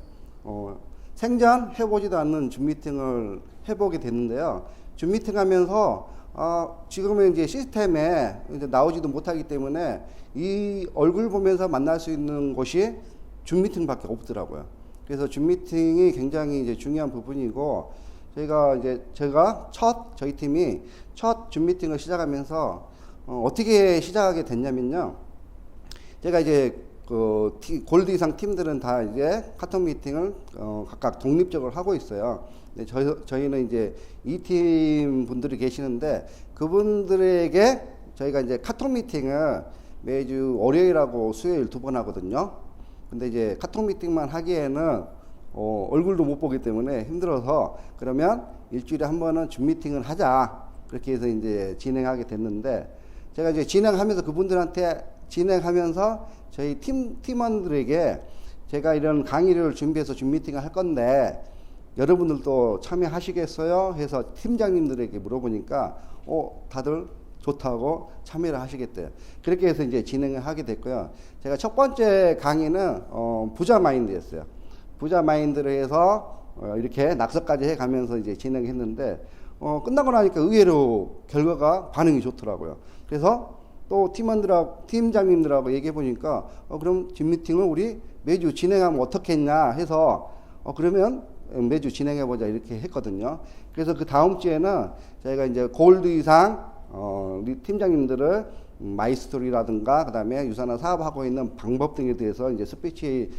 생전 해보지도 않는 줌 미팅을 해보게 됐는데요. 줌 미팅 하면서 지금은 이제 시스템에 이제 나오지도 못하기 때문에 이 얼굴 보면서 만날 수 있는 곳이 줌 미팅밖에 없더라고요. 그래서 줌 미팅이 굉장히 이제 중요한 부분이고, 제가 저희 팀이 첫 줌 미팅을 시작하면서 어떻게 시작하게 됐냐면요. 제가 이제 골드 이상 팀들은 다 이제 카톡 미팅을 각각 독립적으로 하고 있어요. 근데 저희는 이제 이 팀 분들이 계시는데, 그분들에게 저희가 이제 카톡 미팅을 매주 월요일하고 수요일 2번 하거든요. 근데 이제 카톡 미팅만 하기에는 얼굴도 못 보기 때문에 힘들어서, 그러면 일주일에 한 번은 줌 미팅을 하자, 그렇게 해서 이제 진행하게 됐는데, 제가 이제 진행하면서 그분들한테 진행하면서 저희 팀원들에게 제가 이런 강의를 준비해서 줌 미팅을 할 건데 여러분들도 참여하시겠어요? 해서 팀장님들에게 물어보니까 다들 좋다고 참여를 하시겠대요. 그렇게 해서 이제 진행을 하게 됐고요. 제가 첫 번째 강의는 부자 마인드였어요. 부자 마인드를 해서 이렇게 낙서까지 해가면서 이제 진행했는데 끝나고 나니까 의외로 결과가 반응이 좋더라고요. 그래서 또 팀장님들하고 얘기해 보니까 그럼 줌 미팅을 우리 매주 진행하면 어떻겠냐 해서 그러면 매주 진행해 보자 이렇게 했거든요. 그래서 그 다음 주에는 저희가 이제 골드 이상 우리 팀장님들을 마이스토리라든가 그다음에 유산화 사업하고 있는 방법 등에 대해서 이제 스피치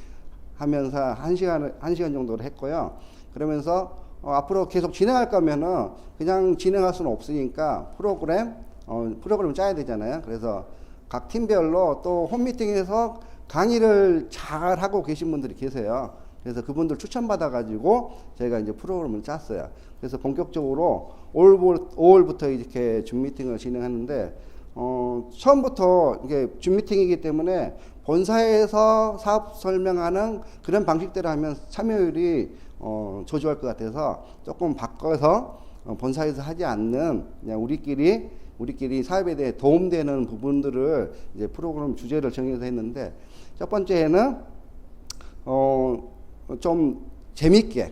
하면서 한 시간 정도를 했고요. 그러면서 앞으로 계속 진행할 거면은 그냥 진행할 수는 없으니까 프로그램을 짜야 되잖아요. 그래서 각 팀별로 또 홈미팅에서 강의를 잘 하고 계신 분들이 계세요. 그래서 그분들 추천받아 가지고 저희가 이제 프로그램을 짰어요. 그래서 본격적으로 5월부터 이렇게 줌 미팅을 진행하는데 처음부터 이게 줌 미팅이기 때문에 본사에서 사업 설명하는 그런 방식대로 하면 참여율이 저조할 것 같아서 조금 바꿔서 본사에서 하지 않는 그냥 우리끼리 사업에 대해 도움되는 부분들을 이제 프로그램 주제를 정해서 했는데, 첫 번째는 좀 재밌게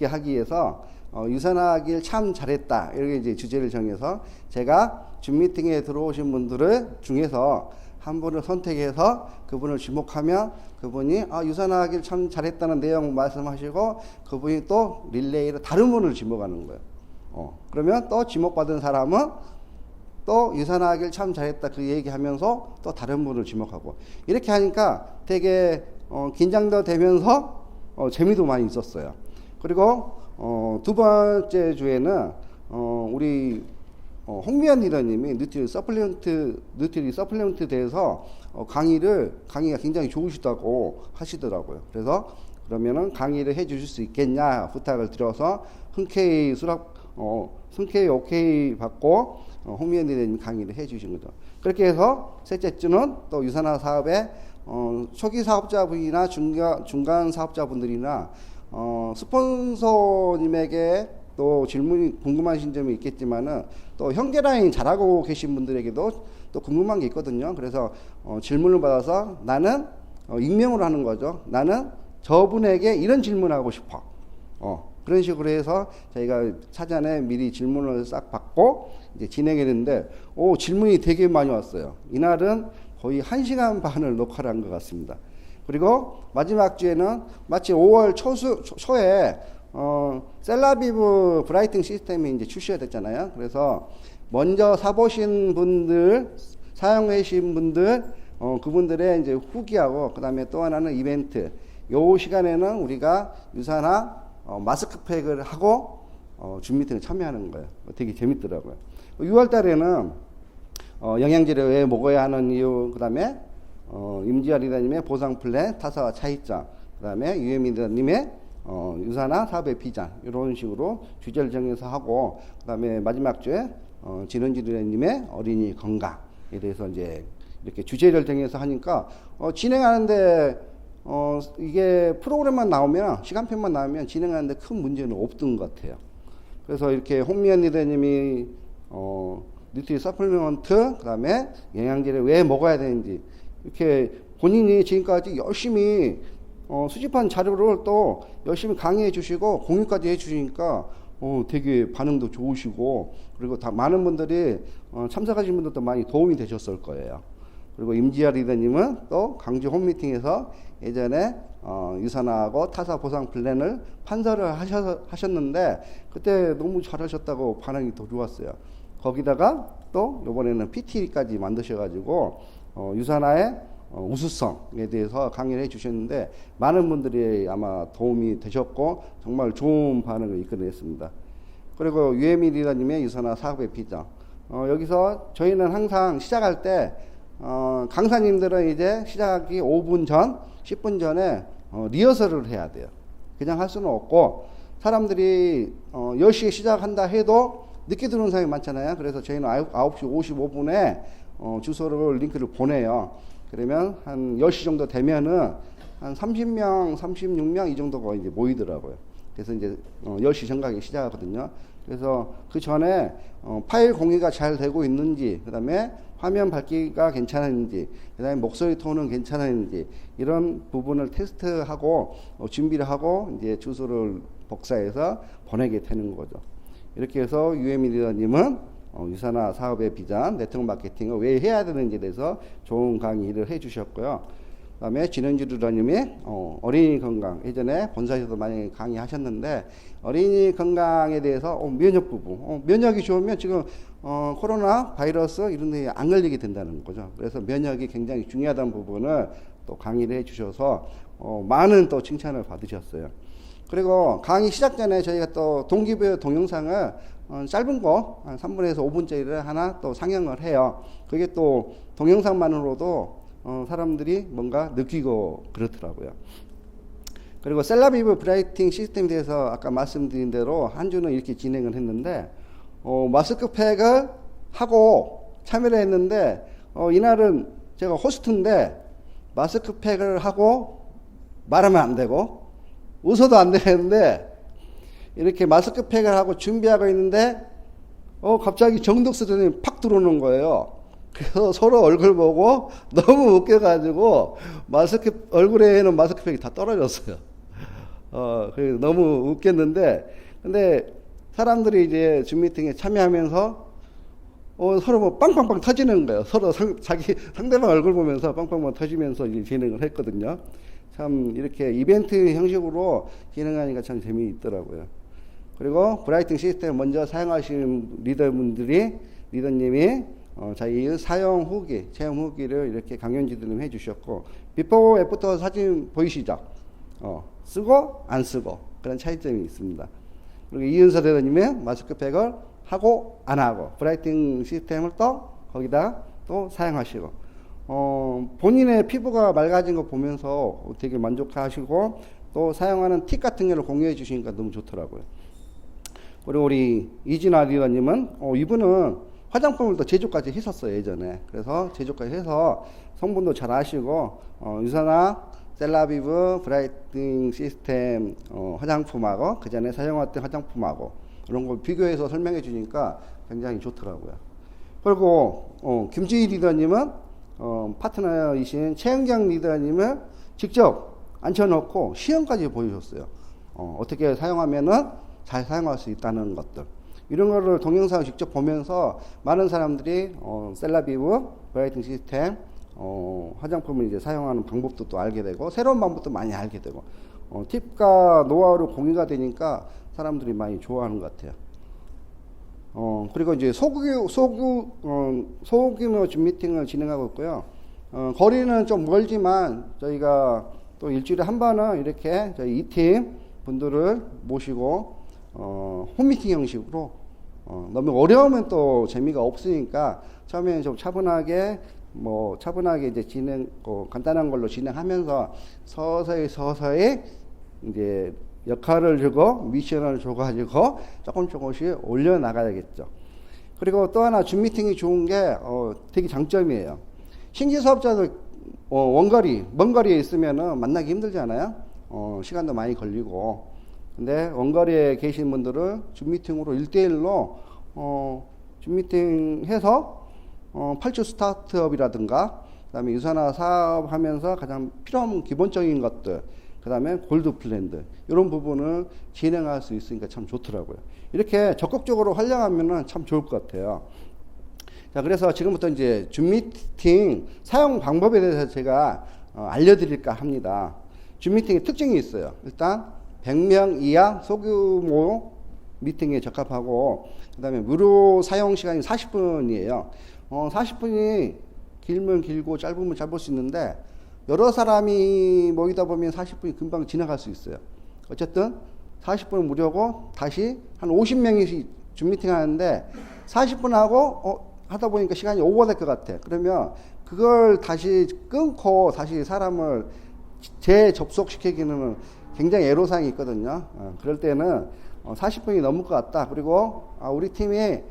하기 위해서 유산하길 참 잘했다, 이렇게 이제 주제를 정해서 제가 줌 미팅에 들어오신 분들을 중에서 한 분을 선택해서 그분을 지목하면 그분이 유산하길 참 잘했다는 내용 말씀하시고, 그분이 또 릴레이로 다른 분을 지목하는 거예요. 그러면 또 지목받은 사람은 또 유산하길 참 잘했다 그 얘기하면서 또 다른 분을 지목하고, 이렇게 하니까 되게 긴장도 되면서 재미도 많이 있었어요. 그리고 두 번째 주에는 우리 홍미연 리더님이 누트리 서플리먼트에 대해서 강의가 굉장히 좋으시다고 하시더라고요. 그래서 그러면은 강의를 해 주실 수 있겠냐 부탁을 드려서 흔쾌히 오케이 받고 홍미연 리더님이 강의를 해 주신 거죠. 그렇게 해서 셋째 주는 또 유산화 사업의 초기 사업자분이나 중간 사업자분들이나 스폰서님에게 또 궁금하신 점이 있겠지만은 또 형제라인 잘하고 계신 분들에게도 또 궁금한 게 있거든요. 그래서 질문을 받아서 나는 익명으로 하는 거죠. 나는 저분에게 이런 질문하고 싶어. 그런 식으로 해서 저희가 사전에 미리 질문을 싹 받고 이제 진행했는데 질문이 되게 많이 왔어요. 이날은 거의 1시간 반을 녹화를 한 것 같습니다. 그리고 마지막 주에는 마치 5월 초에 셀라비브 브라이팅 시스템이 이제 출시가 됐잖아요. 그래서 먼저 사보신 분들, 사용하신 분들, 그분들의 이제 후기하고, 그 다음에 또 하나는 이벤트. 요 시간에는 우리가 유사나 마스크팩을 하고 줌 미팅에 참여하는 거예요. 되게 재밌더라고요. 6월 달에는 영양제를 왜 먹어야 하는 이유, 그 다음에 임지아 리더님의 보상 플랜, 타사와 차이점, 그 다음에 유엠 리더님의 유사나 사업의 비전, 이런 식으로 주제를 정해서 하고, 그 다음에 마지막 주에 진원지 리더님의 어린이 건강에 대해서 이제 이렇게 주제를 정해서 하니까 진행하는데 이게 프로그램만 나오면, 시간표만 나오면 진행하는데 큰 문제는 없던 것 같아요. 그래서 이렇게 홍미연 리더님이 뉴트리 서플리먼트, 그 다음에 영양제를 왜 먹어야 되는지, 이렇게 본인이 지금까지 열심히 수집한 자료를 또 열심히 강의해 주시고 공유까지 해 주시니까 되게 반응도 좋으시고, 그리고 다 많은 분들이 참석하신 분들도 많이 도움이 되셨을 거예요. 그리고 임지아 리더님은 또 강주 홈미팅에서 예전에 유산하고 타사 보상 플랜을 판서를 하셨는데 그때 너무 잘하셨다고 반응이 더 좋았어요. 거기다가 또 이번에는 PT까지 만드셔가지고 유산화의 우수성에 대해서 강의를 해주셨는데 많은 분들이 아마 도움이 되셨고 정말 좋은 반응을 이끌어냈습니다. 그리고 유에미 리더님의 유산화 사업의 비전. 여기서 저희는 항상 시작할 때 강사님들은 이제 시작하기 5분 전, 10분 전에 리허설을 해야 돼요. 그냥 할 수는 없고, 사람들이 10시에 시작한다 해도 늦게 들어오는 사람이 많잖아요. 그래서 저희는 9시 55분에 주소를, 링크를 보내요. 그러면 한 10시 정도 되면은 한 30명, 36명 이 정도가 이제 모이더라고요. 그래서 이제 10시 정각에 시작하거든요. 그래서 그 전에 파일 공유가 잘 되고 있는지, 그 다음에 화면 밝기가 괜찮은지, 그 다음에 목소리 톤은 괜찮은지, 이런 부분을 테스트하고 준비를 하고 이제 주소를 복사해서 보내게 되는 거죠. 이렇게 해서 유에미 리더님은 유산화 사업의 비전, 네트워크 마케팅을 왜 해야 되는지에 대해서 좋은 강의를 해주셨고요. 그 다음에 진은주 리더님이 어린이 건강, 예전에 본사에서도 많이 강의하셨는데 어린이 건강에 대해서 면역 부분, 면역이 좋으면 지금 코로나 바이러스 이런 데 안 걸리게 된다는 거죠. 그래서 면역이 굉장히 중요하다는 부분을 또 강의를 해주셔서 많은 또 칭찬을 받으셨어요. 그리고 강의 시작 전에 저희가 또 동기부여 동영상을 짧은 거 한 3분에서 5분짜리를 하나 또 상영을 해요. 그게 또 동영상만으로도 사람들이 뭔가 느끼고 그렇더라고요. 그리고 셀라비브 브라이팅 시스템에 대해서 아까 말씀드린 대로 한 주는 이렇게 진행을 했는데 마스크팩을 하고 참여를 했는데 이날은 제가 호스트인데 마스크팩을 하고 말하면 안 되고 웃어도 안 되는데 이렇게 마스크팩을 하고 준비하고 있는데 갑자기 정덕수 선생님이 팍 들어오는 거예요. 그래서 서로 얼굴 보고 너무 웃겨가지고 얼굴에는 마스크팩이 다 떨어졌어요. 그래서 너무 웃겼는데, 근데 사람들이 이제 줌 미팅에 참여하면서 서로 뭐 빵빵빵 터지는 거예요. 서로 자기 상대방 얼굴 보면서 빵빵빵 터지면서 이제 진행을 했거든요. 참 이렇게 이벤트 형식으로 진행하니까 참 재미있더라고요. 그리고 브라이팅 시스템 먼저 사용하시는 리더님이 자기 사용 후기, 체험 후기를 이렇게 강연지들님 해주셨고, 비포 애프터 사진 보이시죠? 쓰고 안 쓰고 그런 차이점이 있습니다. 그리고 이은서 리더님의 마스크팩을 하고 안 하고 브라이팅 시스템을 또 거기다 또 사용하시고 본인의 피부가 맑아진 거 보면서 되게 만족하시고 또 사용하는 팁 같은 거를 공유해 주시니까 너무 좋더라고요. 그리고 우리 이진아 리더님은 이분은 화장품을 또 제조까지 했었어요, 예전에. 그래서 제조까지 해서 성분도 잘 아시고 유산화 셀라비브 브라이팅 시스템 화장품하고 그 전에 사용했던 화장품하고 이런 걸 비교해서 설명해 주니까 굉장히 좋더라고요. 그리고 김지희 리더님은 파트너이신 최은경 리더님을 직접 앉혀놓고 시연까지 보여줬어요. 어떻게 사용하면은 잘 사용할 수 있다는 것들. 이런 거를 동영상을 직접 보면서 많은 사람들이 셀라비브 브라이팅 시스템 화장품을 이제 사용하는 방법도 또 알게 되고 새로운 방법도 많이 알게 되고 팁과 노하우를 공유가 되니까 사람들이 많이 좋아하는 것 같아요. 그리고 이제 소규모 줌 미팅을 진행하고 있고요. 거리는 좀 멀지만 저희가 또 일주일에 한 번은 이렇게 저희 2팀 분들을 모시고 홈미팅 형식으로 너무 어려우면 또 재미가 없으니까 처음에는 좀 차분하게 이제 간단한 걸로 진행하면서 서서히 이제 역할을 주고 미션을 줘가지고 조금씩 올려 나가야겠죠. 그리고 또 하나 줌 미팅이 좋은 게 되게 장점이에요. 신규 사업자들 먼 거리에 있으면은 만나기 힘들잖아요. 시간도 많이 걸리고. 근데 원거리에 계신 분들은 줌 미팅으로 1대1로 줌 미팅 해서 8주 스타트업이라든가 그다음에 유산화 사업하면서 가장 필요한 기본적인 것들 그다음에 골드 플랜드 이런 부분을 진행할 수 있으니까 참 좋더라고요. 이렇게 적극적으로 활용하면은 참 좋을 것 같아요. 자, 그래서 지금부터 이제 줌 미팅 사용 방법에 대해서 제가 알려드릴까 합니다. 줌 미팅의 특징이 있어요. 일단 100명 이하 소규모 미팅에 적합하고 그다음에 무료 사용 시간이 40분이에요. 40분이 길면 길고 짧으면 짧을 수 있는데 여러 사람이 모이다 보면 40분이 금방 지나갈 수 있어요. 어쨌든 40분은 무료고 다시 한 50명이 줌 미팅 하는데 40분 하고 하다 보니까 시간이 오버될 것 같아. 그러면 그걸 다시 끊고 다시 사람을 재접속시키기는 굉장히 애로사항이 있거든요. 그럴 때는 40분이 넘을 것 같다. 그리고 우리 팀이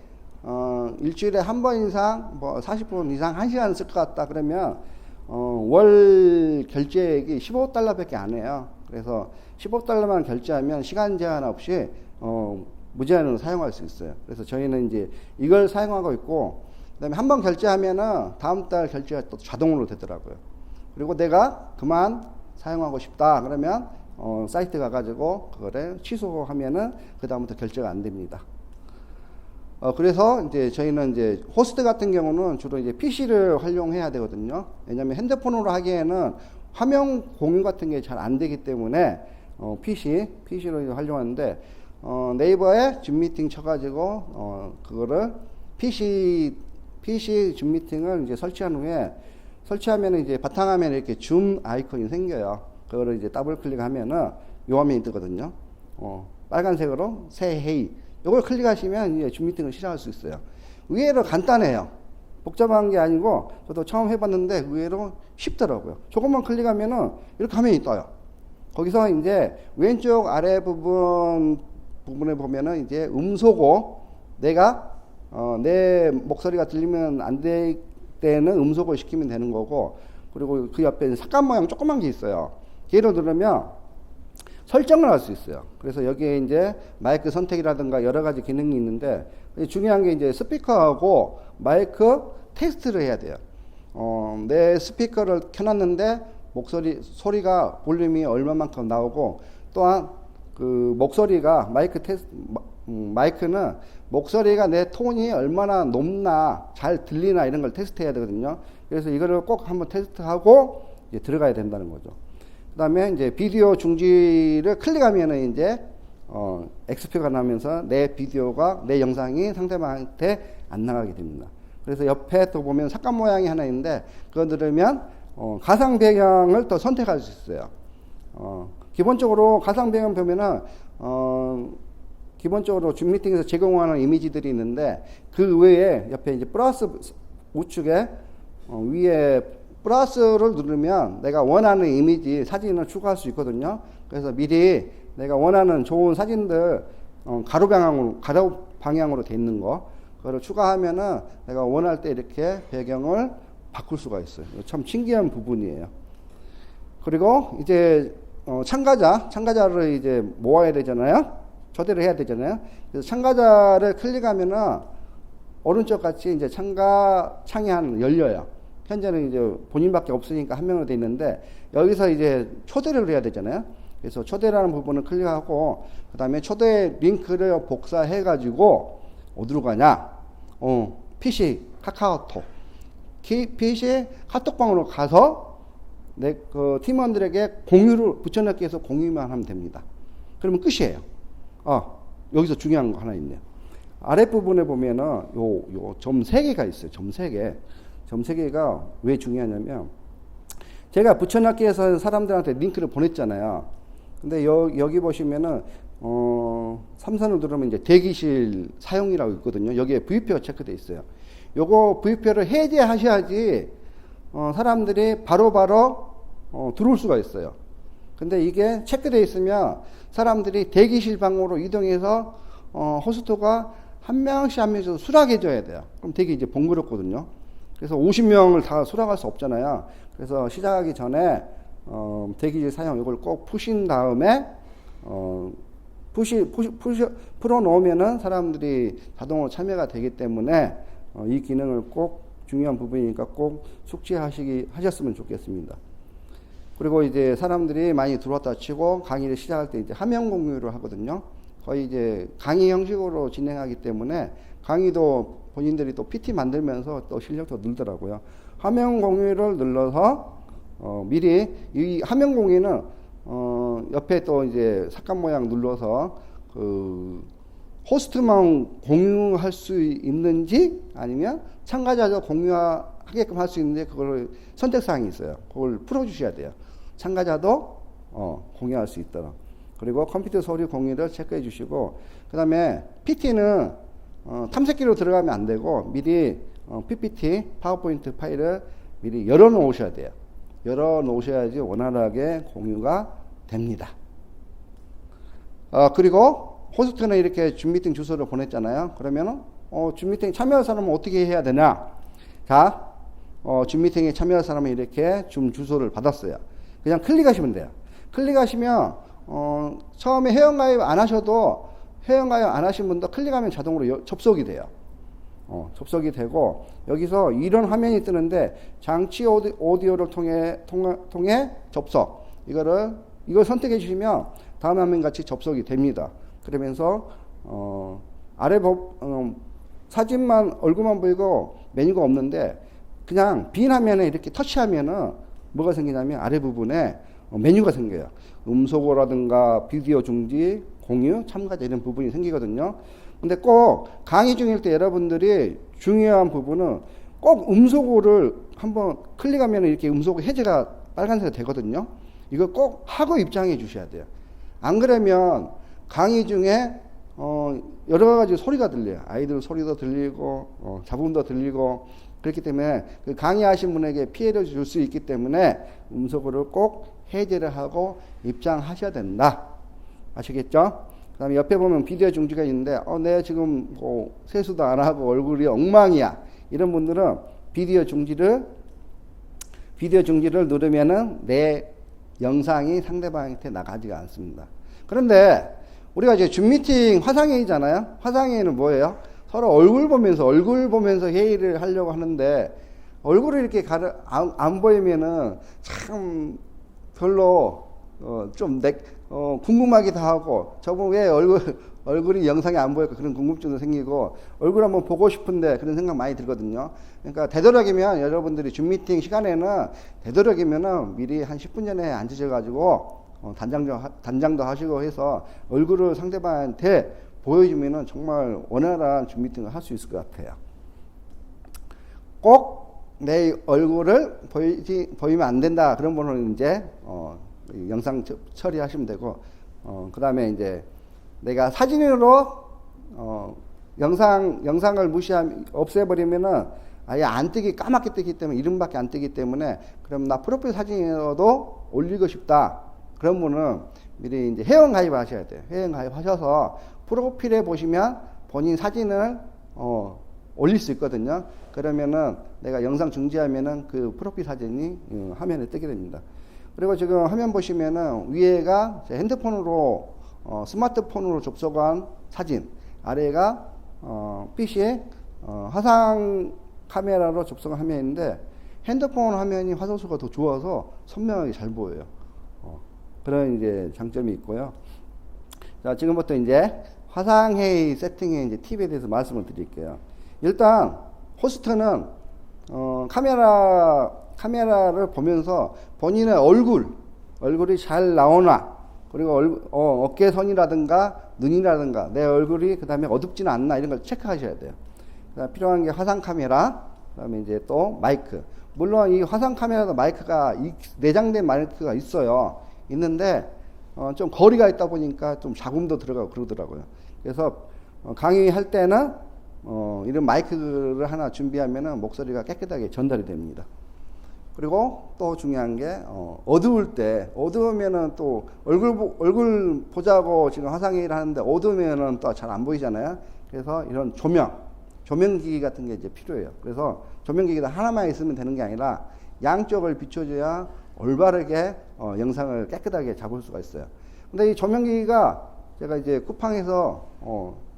일주일에 한 번 이상 40분 이상 1시간 쓸 것 같다. 그러면 월 결제액이 $15밖에 안 해요. 그래서 $15만 결제하면 시간 제한 없이 무제한으로 사용할 수 있어요. 그래서 저희는 이제 이걸 사용하고 있고 그다음에 한 번 결제하면은 다음 달 결제가 또 자동으로 되더라고요. 그리고 내가 그만 사용하고 싶다 그러면 사이트 가가지고 그거를 취소하면은 그 다음부터 결제가 안 됩니다. 그래서 이제 저희는 이제 호스트 같은 경우는 주로 이제 PC를 활용해야 되거든요. 왜냐하면 핸드폰으로 하기에는 화면 공유 같은 게 잘 안 되기 때문에 PC로 활용하는데 네이버에 줌 미팅 쳐가지고 그거를 PC 줌 미팅을 이제 설치한 후에 설치하면 이제 바탕화면에 이렇게 줌 아이콘이 생겨요. 그거를 이제 더블 클릭하면은 요 화면이 뜨거든요. 빨간색으로 새 회의. 요걸 클릭하시면 이제 줌 미팅을 시작할 수 있어요. 의외로 간단해요. 복잡한 게 아니고 저도 처음 해봤는데 의외로 쉽더라고요. 조금만 클릭하면은 이렇게 화면이 떠요. 거기서 이제 왼쪽 아래 부분에 보면은 이제 음소거 내가 내 목소리가 들리면 안 될 때는 음소거 시키면 되는 거고 그리고 그 옆에 삭감 모양 조그만 게 있어요. 얘를 누르면 설정을 할 수 있어요. 그래서 여기에 이제 마이크 선택이라든가 여러 가지 기능이 있는데 중요한 게 이제 스피커하고 마이크 테스트를 해야 돼요. 내 스피커를 켜놨는데 소리가 볼륨이 얼마만큼 나오고 또한 그 목소리가 마이크는 목소리가 내 톤이 얼마나 높나 잘 들리나 이런 걸 테스트해야 되거든요. 그래서 이거를 꼭 한번 테스트하고 이제 들어가야 된다는 거죠. 그 다음에 이제 비디오 중지를 클릭하면은 이제 X표가 나면서 내 영상이 상대방한테 안 나가게 됩니다. 그래서 옆에 또 보면 삭감 모양이 하나 있는데 그거 누르면 가상 배경을 또 선택할 수 있어요. 기본적으로 가상 배경 보면은 기본적으로 줌 미팅에서 제공하는 이미지들이 있는데 그 외에 옆에 이제 플러스 우측에 위에 플러스를 누르면 내가 원하는 이미지 사진을 추가할 수 있거든요. 그래서 미리 내가 원하는 좋은 사진들 가로 방향으로 돼 있는 거 그거를 추가하면은 내가 원할 때 이렇게 배경을 바꿀 수가 있어요. 참 신기한 부분이에요. 그리고 이제 참가자를 이제 모아야 되잖아요. 초대를 해야 되잖아요. 그래서 참가자를 클릭하면은 오른쪽 같이 이제 참가 창이 열려요. 현재는 이제 본인밖에 없으니까 한 명으로 돼 있는데 여기서 이제 초대를 해야 되잖아요. 그래서 초대라는 부분을 클릭하고 그 다음에 초대 링크를 복사해 가지고 어디로 가냐? PC 카카오톡 PC 카톡방으로 가서 내 그 팀원들에게 공유를 붙여넣기 해서 공유만 하면 됩니다. 그러면 끝이에요. 여기서 중요한 거 하나 있네요. 아랫부분에 보면은 요 점 3개가 있어요. 점 3개. 점 3개가 왜 중요하냐면 제가 붙여넣기 해서 사람들한테 링크를 보냈잖아요. 근데 여기 보시면은 3선을 누르면 이제 대기실 사용이라고 있거든요. 여기에 VPO가 체크되어 있어요. 요거 VPO를 해제하셔야지 사람들이 바로바로 들어올 수가 있어요. 근데 이게 체크되어 있으면 사람들이 대기실 방으로 이동해서 호스트가 한 명씩 한 명씩 수락해 줘야 돼요. 그럼 되게 이제 번거롭거든요. 그래서 50명을 다 수락할 수 없잖아요. 그래서 시작하기 전에 대기실 사용 이걸 꼭 푸신 다음에 풀어 놓으면은 사람들이 자동으로 참여가 되기 때문에 이 기능을 꼭 중요한 부분이니까 꼭 숙지하셨으면 좋겠습니다. 그리고 이제 사람들이 많이 들어왔다 치고 강의를 시작할 때 이제 화면 공유를 하거든요. 거의 이제 강의 형식으로 진행하기 때문에 강의도 본인들이 또 PT 만들면서 또 실력도 늘더라고요. 화면 공유를 눌러서 미리 이 화면 공유는 옆에 또 이제 삭감 모양 눌러서 그 호스트만 공유할 수 있는지 아니면 참가자도 공유하게끔 할 수 있는지 그걸 선택사항이 있어요. 그걸 풀어주셔야 돼요. 참가자도 공유할 수 있도록. 그리고 컴퓨터 소리 공유를 체크해 주시고 그 다음에 PT는 탐색기로 들어가면 안 되고 미리 PPT 파워포인트 파일을 미리 열어 놓으셔야 돼요. 열어 놓으셔야지 원활하게 공유가 됩니다. 그리고 호스트는 이렇게 줌 미팅 주소를 보냈잖아요. 그러면은 줌 미팅 참여할 사람은 어떻게 해야 되냐? 자, 줌 미팅에 참여할 사람은 이렇게 줌 주소를 받았어요. 그냥 클릭하시면 돼요. 클릭하시면 처음에 회원가입 안 하셔도 회원가입 안 하신 분도 클릭하면 자동으로 접속이 돼요. 접속이 되고 여기서 이런 화면이 뜨는데 장치 오디오를 통해 접속 이걸 선택해 주시면 다음 화면 같이 접속이 됩니다. 그러면서 아래 사진만 얼굴만 보이고 메뉴가 없는데 그냥 빈 화면에 이렇게 터치하면은 뭐가 생기냐면 아래 부분에 메뉴가 생겨요. 음소거라든가 비디오 중지, 공유, 참가자 이런 부분이 생기거든요. 근데 꼭 강의 중일 때 여러분들이 중요한 부분은 꼭 음소거를 한번 클릭하면 이렇게 음소거 해제가 빨간색이 되거든요. 이거 꼭 하고 입장해 주셔야 돼요. 안 그러면 강의 중에 여러 가지 소리가 들려요. 아이들 소리도 들리고 잡음도 들리고 그렇기 때문에 그 강의하신 분에게 피해를 줄 수 있기 때문에 음소거를 꼭 해제를 하고 입장하셔야 된다. 아시겠죠? 그 다음에 옆에 보면 비디오 중지가 있는데 내가 지금 뭐 세수도 안 하고 얼굴이 엉망이야. 이런 분들은 비디오 중지를 누르면은 내 영상이 상대방한테 나가지가 않습니다. 그런데 우리가 이제 줌 미팅 화상회의잖아요. 화상회의는 뭐예요? 서로 얼굴 보면서 회의를 하려고 하는데 얼굴을 이렇게 안 보이면은 참 별로 좀 궁금하기도 하고 저분 왜 얼굴이 영상이 안 보일까 그런 궁금증도 생기고 얼굴 한번 보고 싶은데 그런 생각 많이 들거든요. 그러니까 되도록이면 여러분들이 줌 미팅 시간에는 되도록이면은 미리 한 10분 전에 앉으셔 가지고 단장도 하시고 해서 얼굴을 상대방한테 보여주면은 정말 원활한 줌 미팅을 할 수 있을 것 같아요. 꼭 내 얼굴을 보이면 안 된다. 그런 분은 이제 영상 처리하시면 되고 그 다음에 이제 내가 사진으로 영상을 없애버리면은 아예 안 뜨기 까맣게 뜨기 때문에 이름밖에 안 뜨기 때문에 그럼 나 프로필 사진으로도 올리고 싶다. 그런 분은 미리 이제 회원 가입하셔야 돼요. 회원 가입하셔서 프로필에 보시면 본인 사진을 올릴 수 있거든요. 그러면은 내가 영상 중지하면은 그 프로필 사진이 화면에 뜨게 됩니다. 그리고 지금 화면 보시면은 위에가 핸드폰으로 스마트폰으로 접속한 사진, 아래가 PC에 화상 카메라로 접속한 화면인데 핸드폰 화면이 화소수가 더 좋아서 선명하게 잘 보여요. 그런 이제 장점이 있고요. 자, 지금부터 이제 화상회의 세팅의 이제 팁에 대해서 말씀을 드릴게요. 일단 호스트는 카메라를 보면서 본인의 얼굴이 잘 나오나, 그리고 어깨선이라든가 눈이라든가 내 얼굴이 그 다음에 어둡지는 않나 이런 걸 체크하셔야 돼요. 그다음에 필요한 게 화상 카메라, 그다음에 이제 또 마이크. 물론 이 화상 카메라도 마이크가 내장된 마이크가 있는데 좀 거리가 있다 보니까 좀 잡음도 들어가고 그러더라고요. 그래서 강의할 때는 이런 마이크를 하나 준비하면은 목소리가 깨끗하게 전달이 됩니다. 그리고 또 중요한 게 어두우면은 또 얼굴 보자고 지금 화상회의를 하는데 어두우면은 또 잘 안 보이잖아요. 그래서 이런 조명기기 같은 게 이제 필요해요. 그래서 조명기기가 하나만 있으면 되는 게 아니라 양쪽을 비춰줘야 올바르게 영상을 깨끗하게 잡을 수가 있어요. 근데 이 조명기기가 제가 이제 쿠팡에서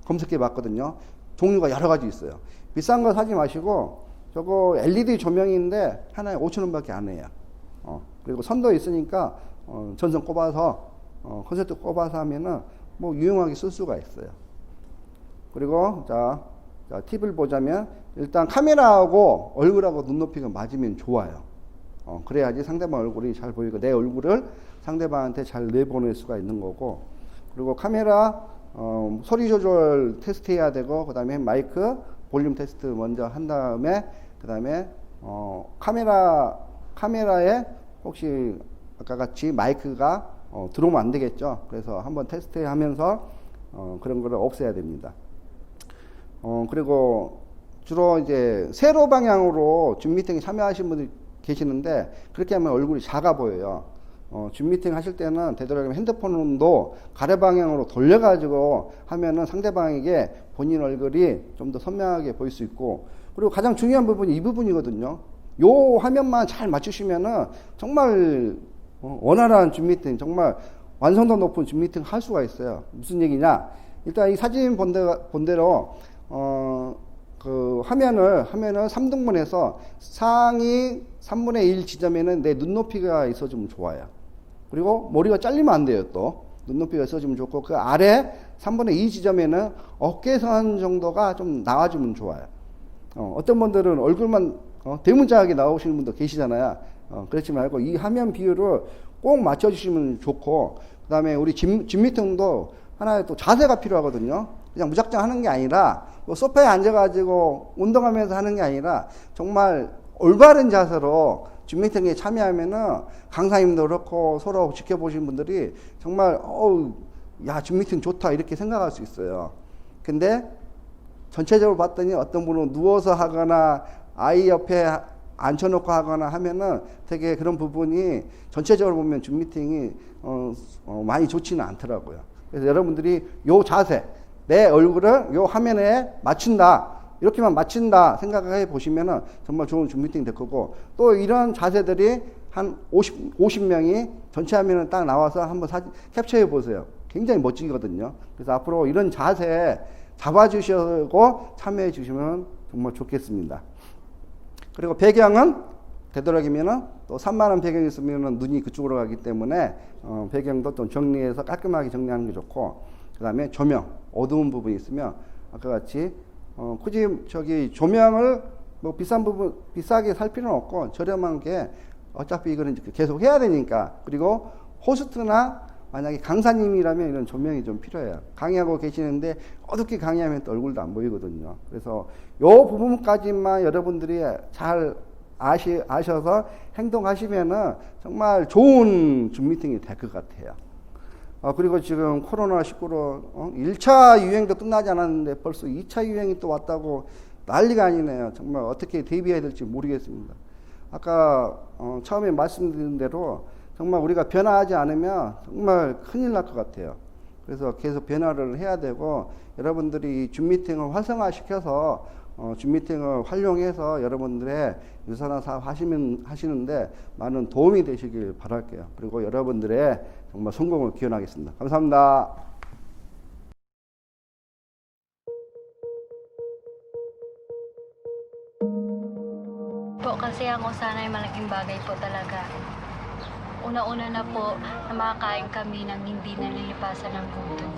검색해 봤거든요. 종류가 여러 가지 있어요. 비싼 거 사지 마시고 저거 LED 조명인데 하나에 5,000원밖에 안 해요. 그리고 선도 있으니까 전선 꼽아서 콘센트 꼽아서 하면은 뭐 유용하게 쓸 수가 있어요. 그리고 자 팁을 보자면 일단 카메라하고 얼굴하고 눈높이가 맞으면 좋아요. 그래야지 상대방 얼굴이 잘 보이고 내 얼굴을 상대방한테 잘 내보낼 수가 있는 거고, 그리고 카메라 소리 조절 테스트 해야 되고, 그 다음에 마이크 볼륨 테스트 먼저 한 다음에, 그 다음에 카메라에 혹시 아까 같이 마이크가 들어오면 안 되겠죠. 그래서 한번 테스트 하면서 그런 거를 없애야 됩니다. 그리고 주로 이제 세로 방향으로 줌 미팅에 참여하신 분들이 계시는데, 그렇게 하면 얼굴이 작아 보여요. 줌 미팅 하실 때는 되도록이면 핸드폰도 가래 방향으로 돌려가지고 하면은 상대방에게 본인 얼굴이 좀 더 선명하게 보일 수 있고, 그리고 가장 중요한 부분이 이 부분이거든요. 요 화면만 잘 맞추시면은 정말 원활한 줌 미팅, 정말 완성도 높은 줌 미팅 할 수가 있어요. 무슨 얘기냐? 일단 이 사진 본 대로 그 화면을 3등분해서 상위 3분의 1 지점에는 내 눈높이가 있어주면 좋아요. 그리고 머리가 잘리면 안 돼요. 또 눈높이가 있어주면 좋고, 그 아래 3분의 2 지점에는 어깨선 정도가 좀 나와주면 좋아요. 어떤 분들은 얼굴만 대문짝하게 나오시는 분도 계시잖아요. 그렇지 말고 이 화면 비율을 꼭 맞춰주시면 좋고, 그 다음에 우리 줌 미팅도 하나의 또 자세가 필요하거든요. 그냥 무작정 하는 게 아니라, 뭐 소파에 앉아가지고 운동하면서 하는 게 아니라 정말 올바른 자세로 줌 미팅에 참여하면은 강사님도 그렇고 서로 지켜보시는 분들이 정말 야, 줌 미팅 좋다 이렇게 생각할 수 있어요. 근데 전체적으로 봤더니 어떤 분은 누워서 하거나 아이 옆에 앉혀놓고 하거나 하면은 되게 그런 부분이 전체적으로 보면 줌 미팅이 많이 좋지는 않더라고요. 그래서 여러분들이 요 자세, 내 얼굴을 요 화면에 맞춘다, 이렇게만 맞춘다 생각해 보시면은 정말 좋은 줌 미팅이 될 거고, 또 이런 자세들이 한 50명이 전체 화면에 딱 나와서 한번 캡처해 보세요. 굉장히 멋지거든요. 그래서 앞으로 이런 자세 잡아주시고 참여해 주시면 정말 좋겠습니다. 그리고 배경은 되도록이면은 또 3만원 배경이 있으면은 눈이 그쪽으로 가기 때문에 배경도 좀 정리해서 깔끔하게 정리하는 게 좋고, 그 다음에 조명, 어두운 부분이 있으면 아까 같이 굳이 저기 조명을 뭐 비싸게 살 필요는 없고 저렴한 게 어차피 이거는 계속 해야 되니까. 그리고 호스트나 만약에 강사님이라면 이런 조명이 좀 필요해요. 강의하고 계시는데 어둡게 강의하면 또 얼굴도 안 보이거든요. 그래서 요 부분까지만 여러분들이 잘 아셔서 행동하시면은 정말 좋은 줌 미팅이 될 것 같아요. 그리고 지금 코로나19로 1차 유행도 끝나지 않았는데 벌써 2차 유행이 또 왔다고 난리가 아니네요. 정말 어떻게 대비해야 될지 모르겠습니다. 아까 처음에 말씀드린 대로 정말 우리가 변화하지 않으면 정말 큰일 날 것 같아요. 그래서 계속 변화를 해야 되고, 여러분들이 줌 미팅을 활성화시켜서 줌 미팅을 활용해서 여러분들의 유산화 사업 하시는데 많은 도움이 되시길 바랄게요. 그리고 여러분들의 정말 성공을 기원하겠습니다. 감사합니다. Po kasi ang usanay malaking bagay po talaga. Una-una na po na makakain kami ng hindi nalilipasan ng gutom.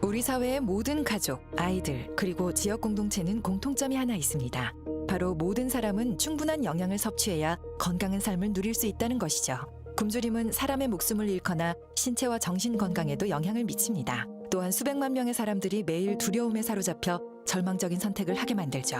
우리 사회의 모든 가족, 아이들, 그리고 지역 공동체는 공통점이 하나 있습니다. 바로 모든 사람은 충분한 영양을 섭취해야 건강한 삶을 누릴 수 있다는 것이죠. 굶주림은 사람의 목숨을 잃거나 신체와 정신 건강에도 영향을 미칩니다. 또한 수백만 명의 사람들이 매일 두려움에 사로잡혀 절망적인 선택을 하게 만들죠.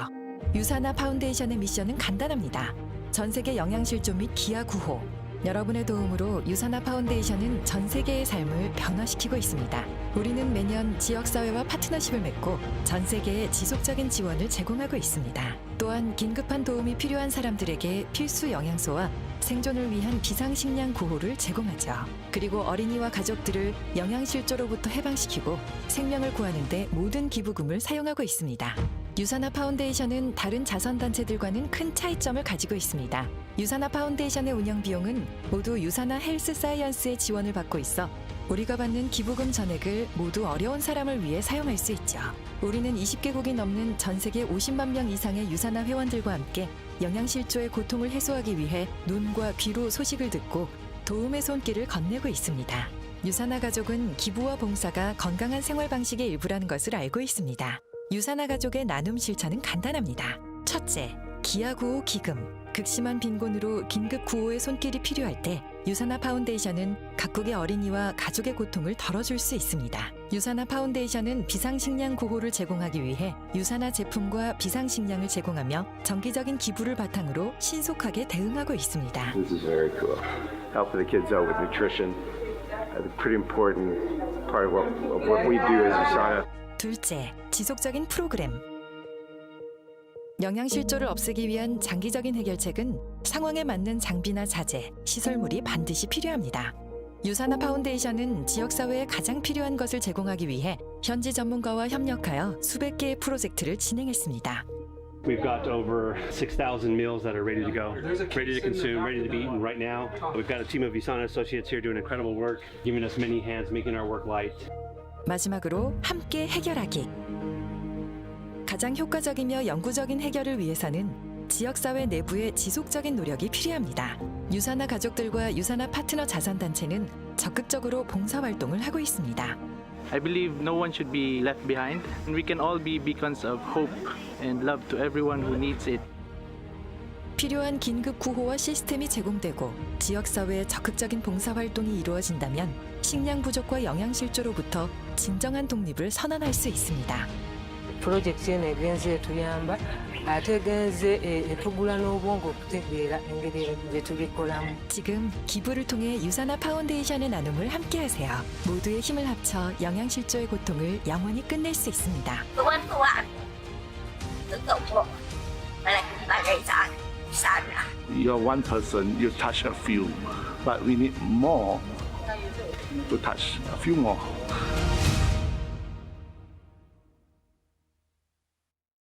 유사나 파운데이션의 미션은 간단합니다. 전 세계 영양실조 및 기아 구호. 여러분의 도움으로 유사나 파운데이션은 전 세계의 삶을 변화시키고 있습니다. 우리는 매년 지역사회와 파트너십을 맺고 전 세계에 지속적인 지원을 제공하고 있습니다. 또한 긴급한 도움이 필요한 사람들에게 필수 영양소와 생존을 위한 비상식량 구호를 제공하죠. 그리고 어린이와 가족들을 영양실조로부터 해방시키고 생명을 구하는 데 모든 기부금을 사용하고 있습니다. 유사나 파운데이션은 다른 자선단체들과는 큰 차이점을 가지고 있습니다. 유사나 파운데이션의 운영 비용은 모두 유사나 헬스 사이언스의 지원을 받고 있어 우리가 받는 기부금 전액을 모두 어려운 사람을 위해 사용할 수 있죠. 우리는 20개국이 넘는 전 세계 50만 명 이상의 유사나 회원들과 함께 영양실조의 고통을 해소하기 위해 눈과 귀로 소식을 듣고 도움의 손길을 건네고 있습니다. 유사나 가족은 기부와 봉사가 건강한 생활 방식의 일부라는 것을 알고 있습니다. 유사나 가족의 나눔 실천은 간단합니다. 첫째, 기아구호 기금. 극심한 빈곤으로 긴급 구호의 손길이 필요할 때 유사나 파운데이션은 각국의 어린이와 가족의 고통을 덜어줄 수 있습니다. 유사나 파운데이션은 비상식량 구호를 제공하기 위해 유사나 제품과 비상식량을 제공하며 정기적인 기부를 바탕으로 신속하게 대응하고 있습니다. This is very cool. Helping the kids out with nutrition. A pretty important part of what we do as USANA. 둘째, 지속적인 프로그램. 영양실조를 없애기 위한 장기적인 해결책은 상황에 맞는 장비나 자재, 시설물이 반드시 필요합니다. 유사나 파운데이션은 지역사회에 가장 필요한 것을 제공하기 위해 현지 전문가와 협력하여 수백 개의 프로젝트를 진행했습니다. We've got over 6,000 meals that are ready to go, ready to consume, ready to be eaten right now. We've got a team of USANA associates here doing incredible work, giving us many hands, making our work light. 마지막으로 함께 해결하기. 가장 효과적이며 영구적인 해결을 위해서는 지역사회 내부의 지속적인 노력이 필요합니다. 유사나 가족들과 유사나 파트너 자선단체는 적극적으로 봉사활동을 하고 있습니다. I believe no one should be left behind. We can all be beacons of hope and love to everyone who needs it. 필요한 긴급 구호와 시스템이 제공되고 지역사회에 적극적인 봉사활동이 이루어진다면 식량 부족과 영양실조로부터 진정한 독립을 선언할 수 있습니다. 프로젝트는 egenze tuyamba ate egenze tugula n'obwongo okutegeera engeri gye tubikolamu. 지금 기부를 통해 유사나 파운데이션의 나눔을 함께하세요. 모두의 힘을 합쳐 영양실조의 고통을 영원히 끝낼 수 있습니다. You're one person, you touch a few, but we need more to touch a few more.